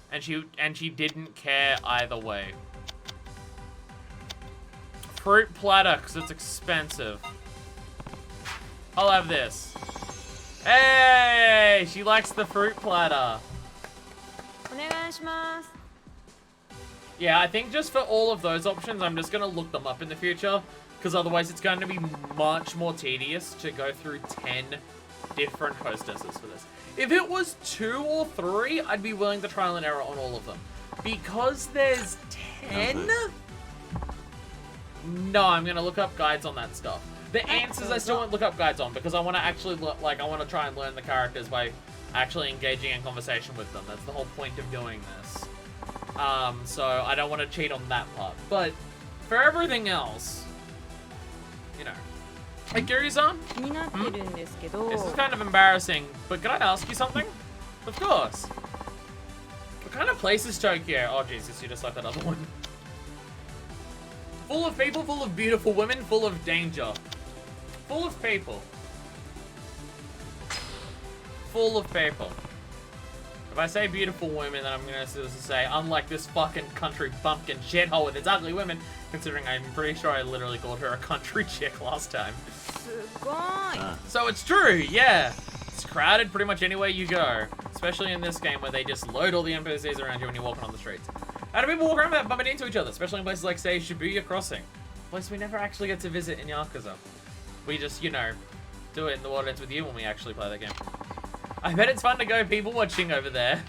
and she didn't care either way. Fruit platter, because it's expensive. I'll have this. Hey, she likes the fruit platter. Yeah, I think just for all of those options, I'm just gonna look them up in the future, because otherwise it's going to be much more tedious to go through 10 different hostesses for this. If it was 2 or 3, I'd be willing to trial and error on all of them. Because there's 10? No, I'm gonna look up guides on that stuff. The answers I still won't look up guides on because I want to actually I want to try and learn the characters by actually engaging in conversation with them. That's the whole point of doing this. So I don't want to cheat on that part. But for everything else, you know. Hey, Kiryu-san? This is kind of embarrassing, but can I ask you something? Of course. What kind of place is Tokyo? Oh, Jesus, you just like that other one. Full of people, full of beautiful women, full of danger. Full of people. Full of people. If I say beautiful women, then I'm going to say, unlike this fucking country bumpkin shithole with its ugly women, considering I'm pretty sure I literally called her a country chick last time. So it's true, yeah. It's crowded pretty much anywhere you go. Especially in this game where they just load all the NPCs around you when you're walking on the streets. And people walk around without bumping into each other, especially in places like, say, Shibuya Crossing. A place we never actually get to visit in Yakuza. We just, you know, do it in the Wildlands with you when we actually play that game. I bet it's fun to go people watching over there.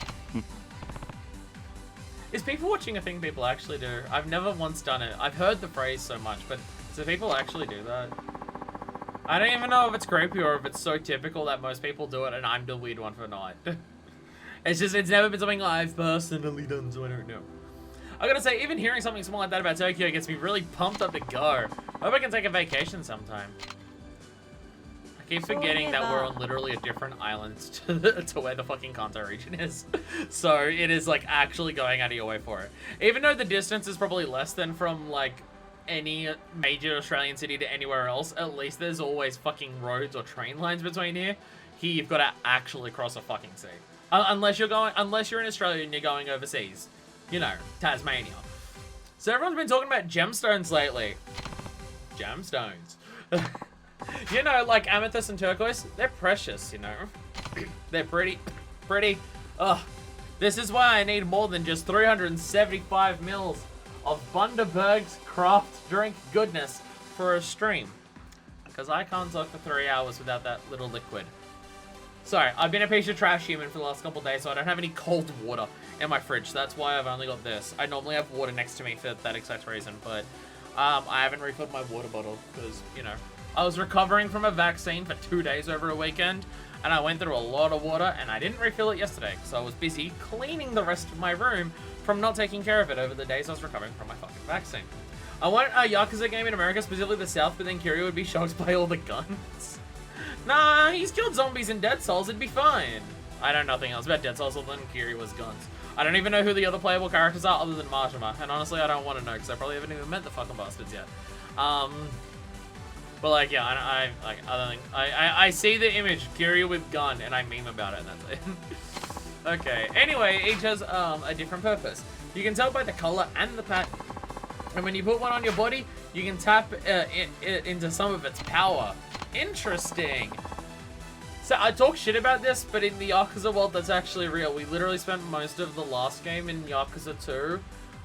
Is people watching a thing people actually do? I've never once done it. I've heard the phrase so much, but do people actually do that? I don't even know if it's creepy or if it's so typical that most people do it and I'm the weird one for not. It's just, it's never been something I've personally done, so I don't know. I gotta say, even hearing something small like that about Tokyo gets me really pumped up to go. I hope I can take a vacation sometime. I keep forgetting that we're on literally a different island to where the fucking Kanto region is. So it is like actually going out of your way for it. Even though the distance is probably less than from like any major Australian city to anywhere else, at least there's always fucking roads or train lines between here. Here you've got to actually cross a fucking sea. Unless you're in Australia and you're going overseas. You know, Tasmania. So everyone's been talking about gemstones lately. Gemstones. You know, like amethyst and turquoise, they're precious, you know. They're pretty. Ugh. This is why I need more than just 375 mils of Bundaberg's craft drink goodness for a stream. Because I can't talk for 3 hours without that little liquid. Sorry, I've been a piece of trash human for the last couple of days, so I don't have any cold water in my fridge. That's why I've only got this. I normally have water next to me for that exact reason, but I haven't refilled my water bottle because, you know, I was recovering from a vaccine for 2 days over a weekend, and I went through a lot of water, and I didn't refill it yesterday because I was busy cleaning the rest of my room from not taking care of it over the days I was recovering from my fucking vaccine. I want a Yakuza game in America, specifically the South, but then Kiryu would be shocked by all the guns. Nah, he's killed zombies in Dead Souls, it'd be fine. I know nothing else about Dead Souls other than Kiryu's guns. I don't even know who the other playable characters are other than Majima, and honestly I don't want to know because I probably haven't even met the fucking bastards yet. But like, yeah, I see the image, Kiryu with gun, and I meme about it, and that's it. Okay, anyway, each has a different purpose. You can tell by the color and the pattern. And when you put one on your body, you can tap it into some of its power. Interesting. So I talk shit about this, but in the Yakuza world, that's actually real. We literally spent most of the last game in Yakuza 2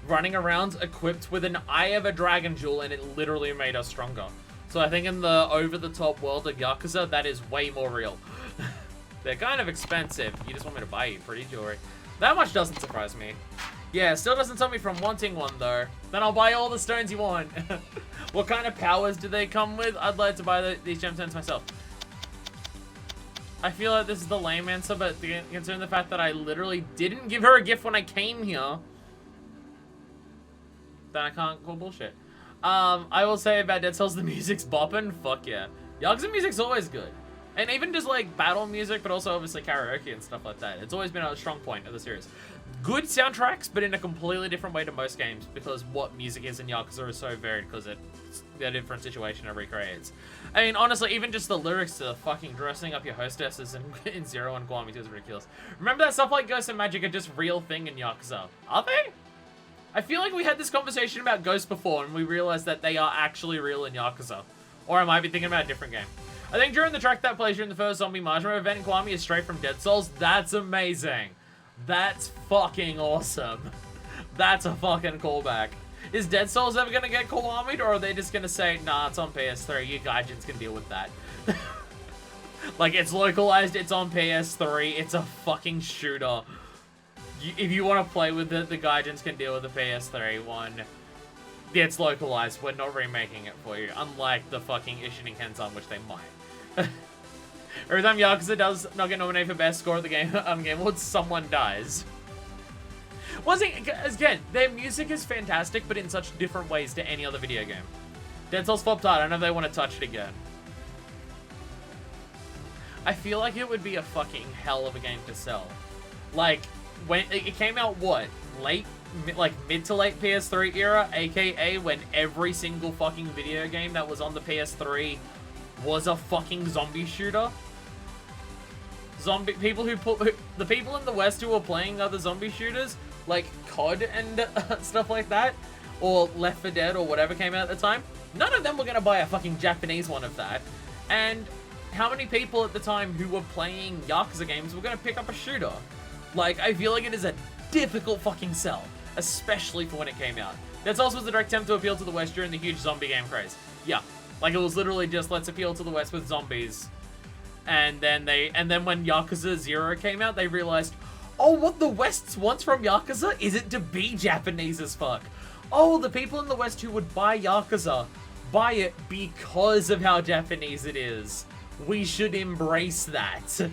running around equipped with an Eye of a Dragon Jewel, and it literally made us stronger. So I think in the over-the-top world of Yakuza, that is way more real. They're kind of expensive. You just want me to buy you pretty jewelry. That much doesn't surprise me. Yeah, still doesn't stop me from wanting one, though. Then I'll buy all the stones you want. What kind of powers do they come with? I'd like to buy these gemstones myself. I feel like this is the lame answer, but considering the fact that I literally didn't give her a gift when I came here, then I can't call bullshit. I will say about Dead Cells, the music's bopping. Fuck yeah. Yakuza music's always good. And even just like battle music, but also obviously karaoke and stuff like that. It's always been a strong point of the series. Good soundtracks, but in a completely different way to most games, because what music is in Yakuza is so varied because it's a different situation it recreates. I mean, honestly, even just the lyrics to fucking dressing up your hostesses in Zero and Guami is ridiculous. Remember that stuff like Ghost and Magic are just real thing in Yakuza? Are they? I feel like we had this conversation about Ghosts before and we realized that they are actually real in Yakuza. Or I might be thinking about a different game. I think during the track that plays during the first Zombie Majima event in Kiwami is straight from Dead Souls. That's amazing. That's fucking awesome. That's a fucking callback. Is Dead Souls ever gonna get Kiwami'd, or are they just gonna say, nah, it's on PS3, you gaijins can deal with that? Like, it's localized, it's on PS3, it's a fucking shooter. If you want to play with it, the gaijins can deal with the PS3 one. Yeah, it's localized. We're not remaking it for you, unlike the fucking Ishin Kenzan, which they might. Every time Yakuza does not get nominated for best score at the Game Awards, someone dies. Again, their music is fantastic, but in such different ways to any other video game. Dead Cells flopped hard. I don't know if they want to touch it again. I feel like it would be a fucking hell of a game to sell. Like, when it came out, what? Mid to late PS3 era, aka when every single fucking video game that was on the PS3 was a fucking zombie shooter. The people in the West who were playing other zombie shooters, like COD and stuff like that, or Left 4 Dead or whatever came out at the time, none of them were gonna buy a fucking Japanese one of that. And how many people at the time who were playing Yakuza games were gonna pick up a shooter? Like, I feel like it is a difficult fucking sell, especially for when it came out. That's also a direct attempt to appeal to the West during the huge zombie game craze. Yeah, like it was literally just, let's appeal to the West with zombies. And then when Yakuza 0 came out, they realized, oh, what the West wants from Yakuza is it to be Japanese as fuck. Oh, the people in the West who would buy Yakuza buy it because of how Japanese it is. We should embrace that.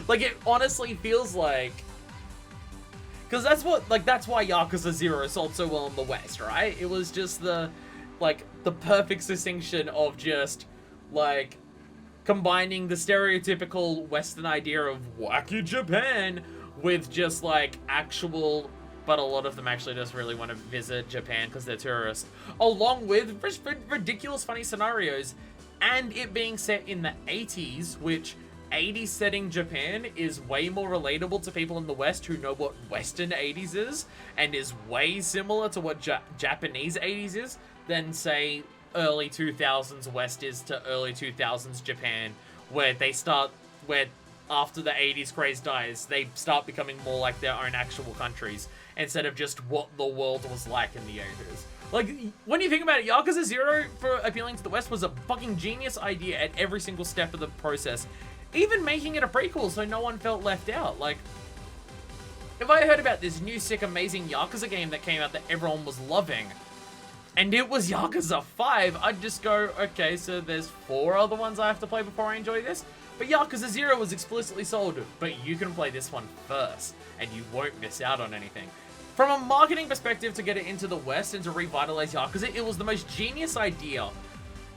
Like, it honestly feels like... Because that's why Yakuza 0 sold so well in the West, right? It was just the perfect distinction of just, like, combining the stereotypical Western idea of wacky Japan with just, like, actual... But a lot of them actually just really want to visit Japan because they're tourists. Along with ridiculous funny scenarios, and it being set in the 80s, which 80s setting Japan is way more relatable to people in the West who know what Western 80s is, and is way similar to what Japanese 80s is, than, say, early 2000s West is to early 2000s Japan, where after the 80s craze dies, they start becoming more like their own actual countries, instead of just what the world was like in the 80s. Like, when you think about it, Yakuza 0 for appealing to the West was a fucking genius idea at every single step of the process. Even making it a prequel so no one felt left out. Like, if I heard about this new sick amazing Yakuza game that came out that everyone was loving, and it was Yakuza 5, I'd just go, okay, so there's 4 other ones I have to play before I enjoy this? But Yakuza 0 was explicitly sold, but you can play this one first, and you won't miss out on anything. From a marketing perspective, to get it into the West and to revitalize Yakuza, it was the most genius idea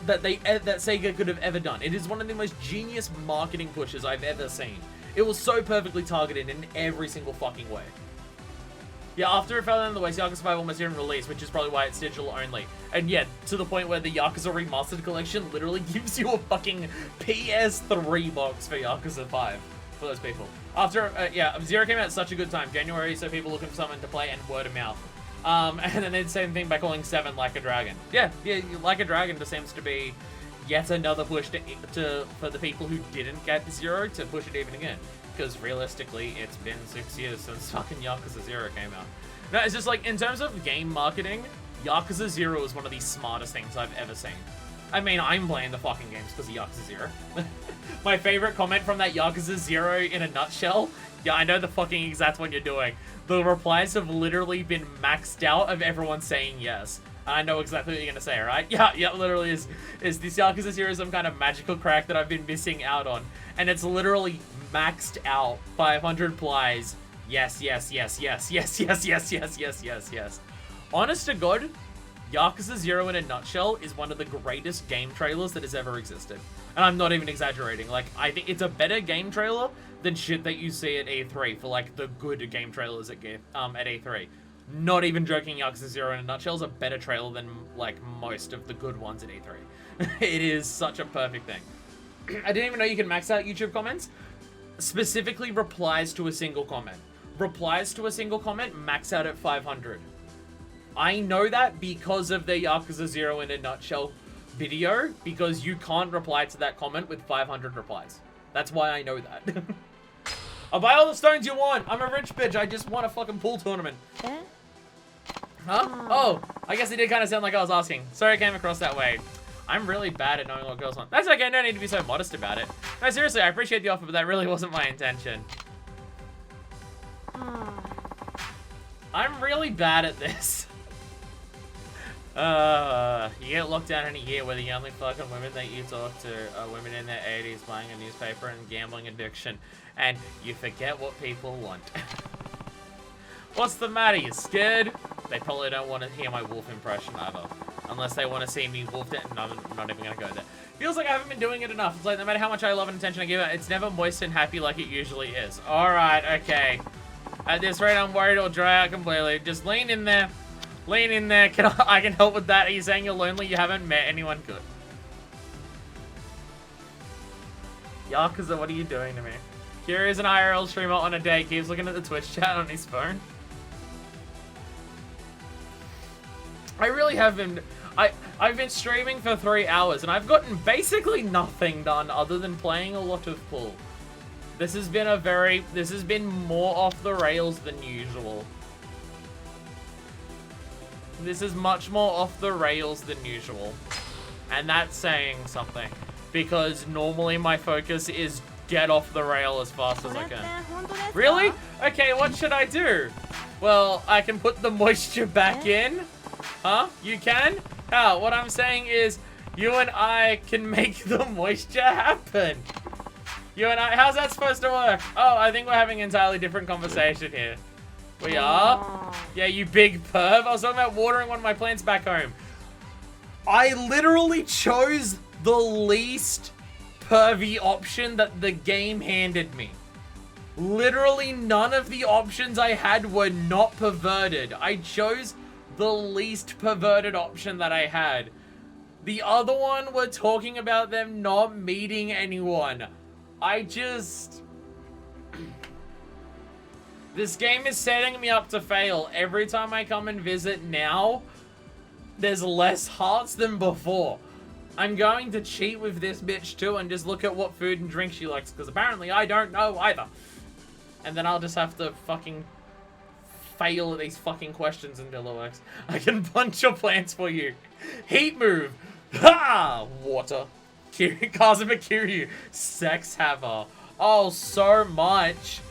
that Sega could have ever done. It is one of the most genius marketing pushes I've ever seen. It was so perfectly targeted in every single fucking way. Yeah, after it fell down the West, Yakuza 5 almost didn't release, which is probably why it's digital only. And yeah, to the point where the Yakuza Remastered Collection literally gives you a fucking PS3 box for Yakuza 5. For those people. After, Zero came out at such a good time. January, so people looking for something to play, and word of mouth. And then they did the same thing by calling 7 Like a Dragon. Yeah, Like a Dragon just seems to be yet another push for the people who didn't get Zero to push it even again. Because realistically, it's been 6 years since fucking Yakuza 0 came out. No, it's just like, in terms of game marketing, Yakuza 0 is one of the smartest things I've ever seen. I mean, I'm playing the fucking games because of Yakuza 0. My favorite comment from that Yakuza 0 in a nutshell, yeah, I know the fucking exact one you're doing. The replies have literally been maxed out of everyone saying yes. I know exactly what you're gonna say, right? Yeah, literally is this Yakuza 0 some kind of magical crack that I've been missing out on? And it's literally maxed out 500 replies. Yes. Honest to God, Yakuza 0 in a nutshell is one of the greatest game trailers that has ever existed. And I'm not even exaggerating. Like, I think it's a better game trailer than shit that you see at E3 for, like, the good game trailers at E3. Not even joking, Yakuza 0 in a nutshell is a better trailer than, like, most of the good ones at E3. It is such a perfect thing. I didn't even know you can max out YouTube comments. Specifically replies to a single comment. Replies to a single comment, max out at 500. I know that because of the Yakuza 0 in a nutshell video, because you can't reply to that comment with 500 replies. That's why I know that. I'll buy all the stones you want. I'm a rich bitch. I just want a fucking pool tournament. Huh? Oh, I guess it did kind of sound like I was asking. Sorry I came across that way. I'm really bad at knowing what girls want. That's okay. No need to be so modest about it. No, seriously, I appreciate the offer, but that really wasn't my intention. I'm really bad at this. You get locked down in a year where the only fucking women that you talk to are women in their 80s buying a newspaper and gambling addiction, and you forget what people want. What's the matter? You scared? They probably don't want to hear my wolf impression either. Unless they want to see me wolf it. No, I'm not even going to go there. Feels like I haven't been doing it enough. It's like no matter how much I love and attention I give it, it's never moist and happy like it usually is. Alright, okay. At this rate, I'm worried it'll dry out completely. Just lean in there. Lean in there. I can help with that. Are you saying you're lonely? You haven't met anyone good. Yakuza, what are you doing to me? Kira is an IRL streamer on a date. Keeps looking at the Twitch chat on his phone. I really have been... I've been streaming for 3 hours and I've gotten basically nothing done other than playing a lot of pool. This has been more off the rails than usual. This is much more off the rails than usual. And that's saying something. Because normally my focus is get off the rail as fast as I can. Really? Okay, what should I do? Well, I can put the moisture back in. Huh? You can? How? What I'm saying is, you and I can make the moisture happen. You and I, how's that supposed to work? Oh, I think we're having an entirely different conversation here. We are? Yeah, you big perv. I was talking about watering one of my plants back home. I literally chose the least pervy option that the game handed me. Literally none of the options I had were not perverted. I chose the least perverted option that I had. The other one were talking about them not meeting anyone. This game is setting me up to fail. Every time I come and visit now, there's less hearts than before. I'm going to cheat with this bitch too and just look at what food and drink she likes, because apparently I don't know either. And then I'll just have to fucking fail at these fucking questions until it works. I can punch your plants for you. Heat move. Ha! Water. Kazuma Kiryu. Sex haver. Oh, so much.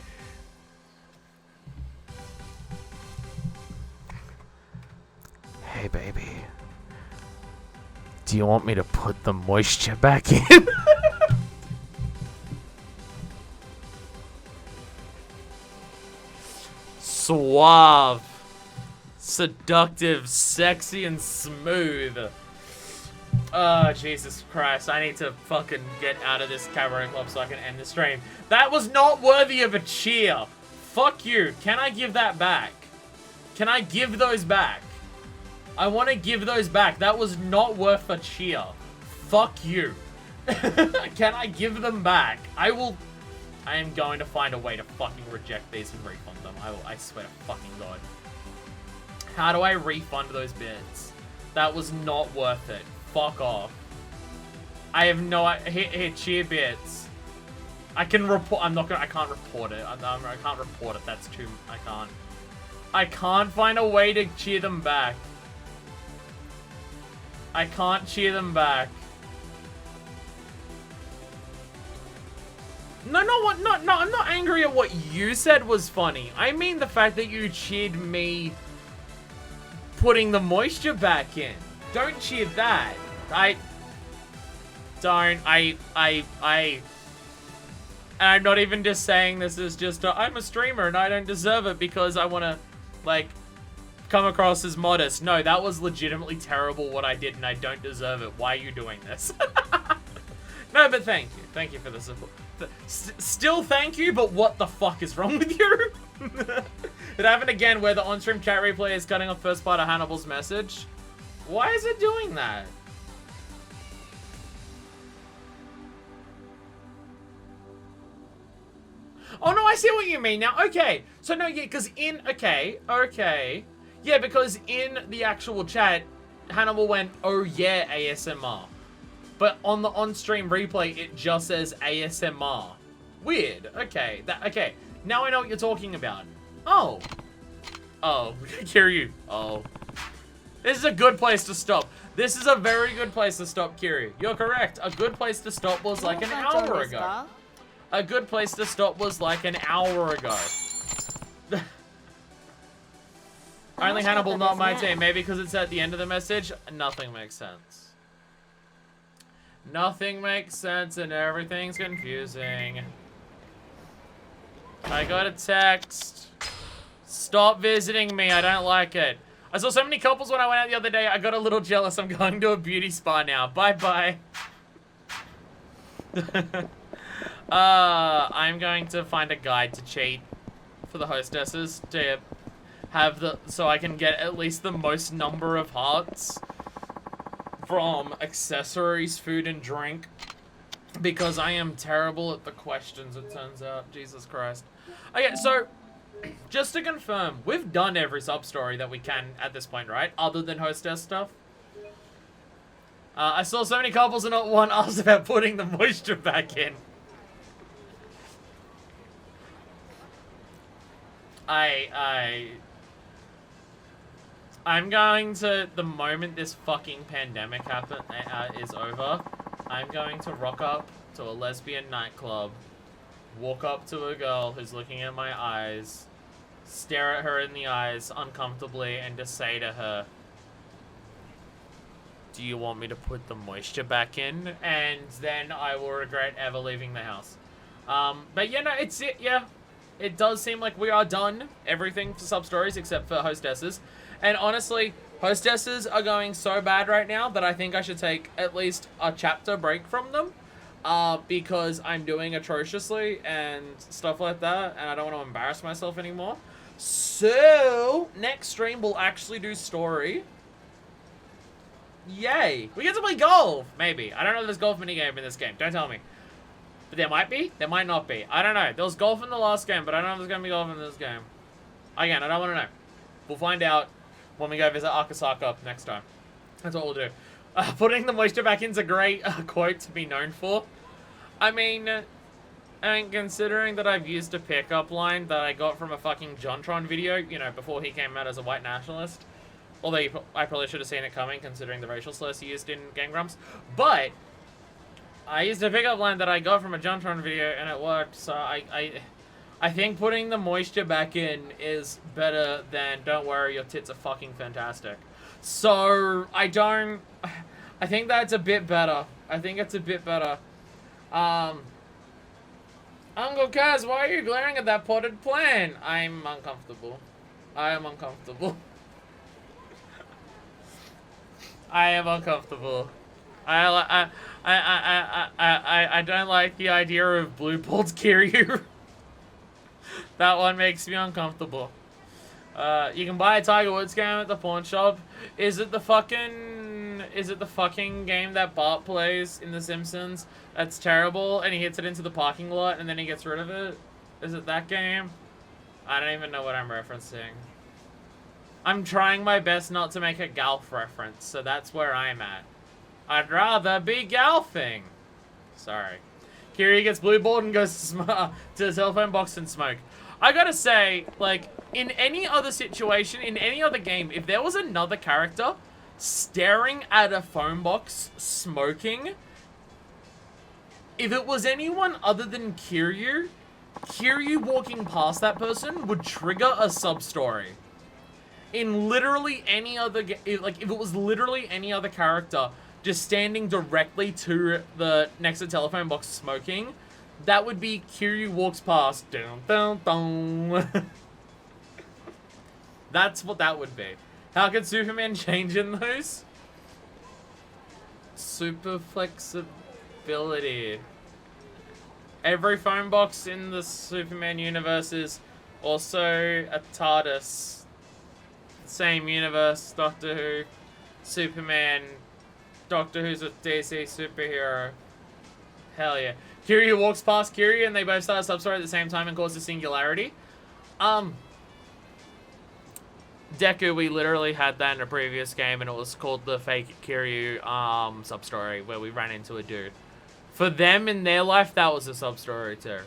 Hey, baby. Do you want me to put the moisture back in? Suave, seductive, sexy, and smooth. Oh, Jesus Christ. I need to fucking get out of this cabaret club so I can end the stream. That was not worthy of a cheer. Fuck you. Can I give that back? Can I give those back? I want to give those back. That was not worth a cheer. Fuck you. Can I give them back? I am going to find a way to fucking reject these and refund them. I swear to fucking God. How do I refund those bits? That was not worth it. Fuck off. I have no idea. Here, cheer bits. I can report. I can't report it. I can't report it. That's too. I can't find a way to cheer them back. I can't cheer them back. No, I'm not angry at what you said was funny. I mean the fact that you cheered me putting the moisture back in. Don't cheer that. And I'm not even just saying this is just I'm a streamer and I don't deserve it because I want to, like, come across as modest. No, that was legitimately terrible what I did and I don't deserve it. Why are you doing this? No, but thank you. Thank you for the support. Still thank you, but what the fuck is wrong with you? It happened again where the on-stream chat replay is cutting off first part of Hannibal's message. Why is it doing that? Oh no, I see what you mean now. Okay. So no, yeah, because okay. Yeah, because in the actual chat, Hannibal went, oh yeah, ASMR. But on the on-stream replay, it just says ASMR. Weird. Okay. Okay. Now I know what you're talking about. Oh. Oh. Kiryu. Oh. This is a good place to stop. This is a very good place to stop, Kiryu. You're correct. A good place to stop was like an hour ago. A good place to stop was like an hour ago. Only Hannibal, not my team. Maybe because it's at the end of the message. Nothing makes sense. Nothing makes sense and everything's confusing. I got a text. Stop visiting me. I don't like it. I saw so many couples when I went out the other day. I got a little jealous. I'm going to a beauty spa now. Bye-bye. I'm going to find a guide to cheat for the hostesses to have so I can get at least the most number of hearts from accessories, food, and drink, because I am terrible at the questions, it turns out. Jesus Christ. Okay, so just to confirm, we've done every sub-story that we can at this point, right? Other than hostess stuff. I saw so many couples and not one asked about putting the moisture back in. I'm going to, the moment this fucking pandemic is over, I'm going to rock up to a lesbian nightclub, walk up to a girl who's looking at my eyes, stare at her in the eyes uncomfortably, and just say to her, do you want me to put the moisture back in? And then I will regret ever leaving the house. But yeah, no, it's it, yeah. It does seem like we are done everything for sub-stories except for hostesses. And honestly, hostesses are going so bad right now that I think I should take at least a chapter break from them. Because I'm doing atrociously and stuff like that, and I don't want to embarrass myself anymore. So, next stream we'll actually do story. Yay! We get to play golf! Maybe. I don't know if there's golf minigame in this game. Don't tell me. But there might be. There might not be. I don't know. There was golf in the last game, but I don't know if there's going to be golf in this game. Again, I don't want to know. We'll find out when we go visit Akasaka next time. That's what we'll do. Putting the moisture back in's a great quote to be known for. I mean, considering that I've used a pickup line that I got from a fucking Jontron video, you know, before he came out as a white nationalist. Although I probably should have seen it coming, considering the racial slurs he used in Game Grumps. But I used a pickup line that I got from a Jontron video, and it worked. So I think putting the moisture back in is better than don't worry, your tits are fucking fantastic. So I think that's a bit better. I think it's a bit better. Uncle Kaz, why are you glaring at that potted plant? I'm uncomfortable. I am uncomfortable. I am uncomfortable. I don't like the idea of blue balled Kiryu. That one makes me uncomfortable. You can buy a Tiger Woods game at the pawn shop. Is it the fucking game that Bart plays in The Simpsons? That's terrible, and he hits it into the parking lot, and then he gets rid of it? Is it that game? I don't even know what I'm referencing. I'm trying my best not to make a Galf reference, so that's where I'm at. I'd rather be Galfing. Sorry. Kiri gets blue balled and goes to the telephone box and smoke. I gotta say, like, in any other situation, in any other game, if there was another character staring at a phone box smoking, if it was anyone other than Kiryu walking past that person would trigger a sub-story. In literally any other like, if it was literally any other character just standing directly to the next to telephone box smoking, that would be Kiryu walks past. Dun, dun, dun. That's what that would be. How could Superman change in those? Super flexibility. Every phone box in the Superman universe is also a TARDIS. Same universe, Doctor Who, Superman, Doctor Who's a DC superhero. Hell yeah. Kiryu walks past Kiryu and they both start a sub-story at the same time and cause a singularity. Deku, we literally had that in a previous game and it was called the fake Kiryu sub-story where we ran into a dude. For them in their life, that was a sub-story too.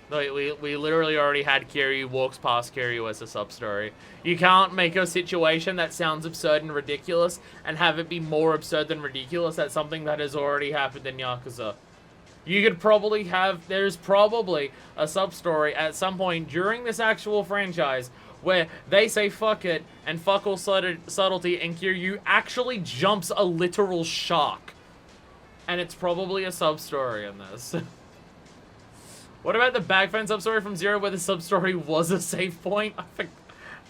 We literally already had Kiryu walks past Kiryu as a sub-story. You can't make a situation that sounds absurd and ridiculous and have it be more absurd than ridiculous at something that has already happened in Yakuza. You could probably have, there's probably a sub-story at some point during this actual franchise where they say fuck it and fuck all subtlety, and Kiryu actually jumps a literal shark. And it's probably a sub-story in this. What about the bag phone sub-story from Zero where the sub-story was a save point?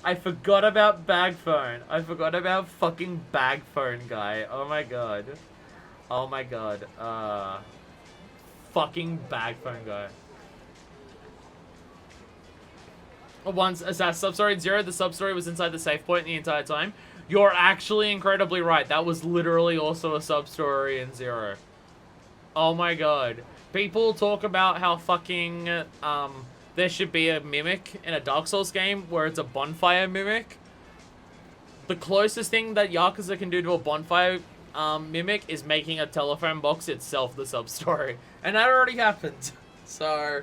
I forgot about bag phone. I forgot about fucking bag phone guy. Oh my god. Oh my god. Fucking bag phone guy. Once Assassin sub-story in Zero, the sub-story was inside the save point the entire time. You're actually incredibly right. That was literally also a sub-story in Zero. Oh my god. People talk about how fucking, there should be a mimic in a Dark Souls game where it's a bonfire mimic. The closest thing that Yakuza can do to a bonfire mimic is making a telephone box itself the sub-story. And that already happened. So,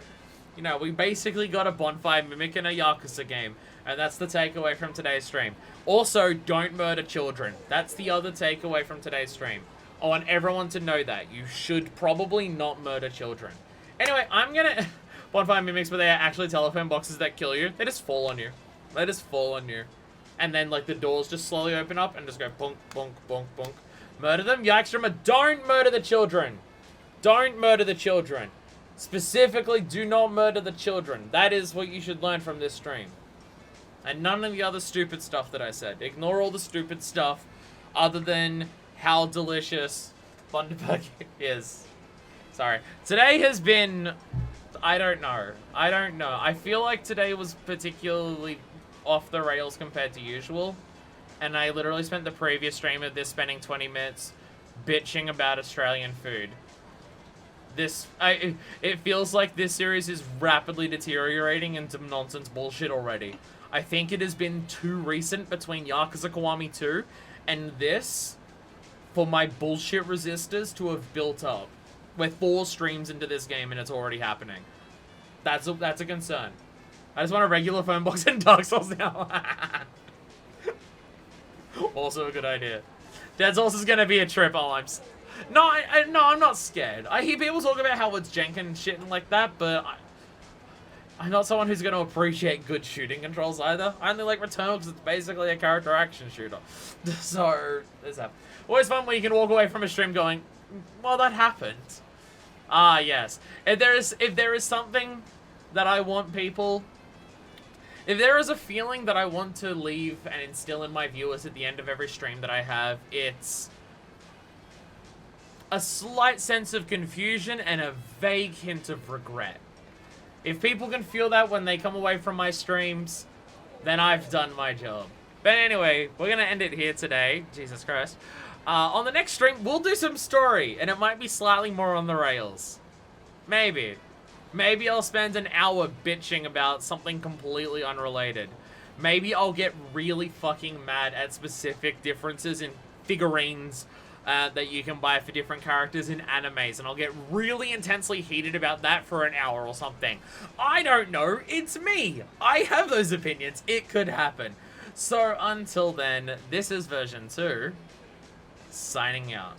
you know, we basically got a bonfire mimic in a Yakuza game. And that's the takeaway from today's stream. Also, don't murder children. That's the other takeaway from today's stream. I want everyone to know that. You should probably not murder children. Anyway, I'm gonna... Bonfire mimics, but they are actually telephone boxes that kill you. They just fall on you. They just fall on you. And then, like, the doors just slowly open up and just go bonk, bonk, bonk, bonk. Murder them? Yikes, don't murder the children. Don't murder the children. Specifically, do not murder the children. That is what you should learn from this stream. And none of the other stupid stuff that I said. Ignore all the stupid stuff other than how delicious Bundaberg is. Sorry. Today has been... I don't know. I feel like today was particularly off the rails compared to usual. And I literally spent the previous stream of this spending 20 minutes bitching about Australian food. It feels like this series is rapidly deteriorating into nonsense bullshit already. I think it has been too recent between Yakuza Kiwami 2 and this for my bullshit resistors to have built up. We're 4 streams into this game and it's already happening. That's a concern. I just want a regular phone box in Dark Souls now. Also a good idea. Dead Souls is gonna be a trip. Oh, no, I'm not scared. I hear people talk about how it's jank and shit and like that, but I'm not someone who's gonna appreciate good shooting controls either. I only like Returnal because it's basically a character action shooter. So, there's that. Always fun when you can walk away from a stream going, well, that happened. Ah, yes. If there is something that I want people... If there is a feeling that I want to leave and instill in my viewers at the end of every stream that I have, it's a slight sense of confusion and a vague hint of regret. If people can feel that when they come away from my streams, then I've done my job. But anyway, we're going to end it here today. Jesus Christ. On the next stream, we'll do some story, and it might be slightly more on the rails. Maybe. Maybe I'll spend an hour bitching about something completely unrelated. Maybe I'll get really fucking mad at specific differences in figurines that you can buy for different characters in animes, and I'll get really intensely heated about that for an hour or something. I don't know. It's me. I have those opinions. It could happen. So until then, this is version 2. Signing out.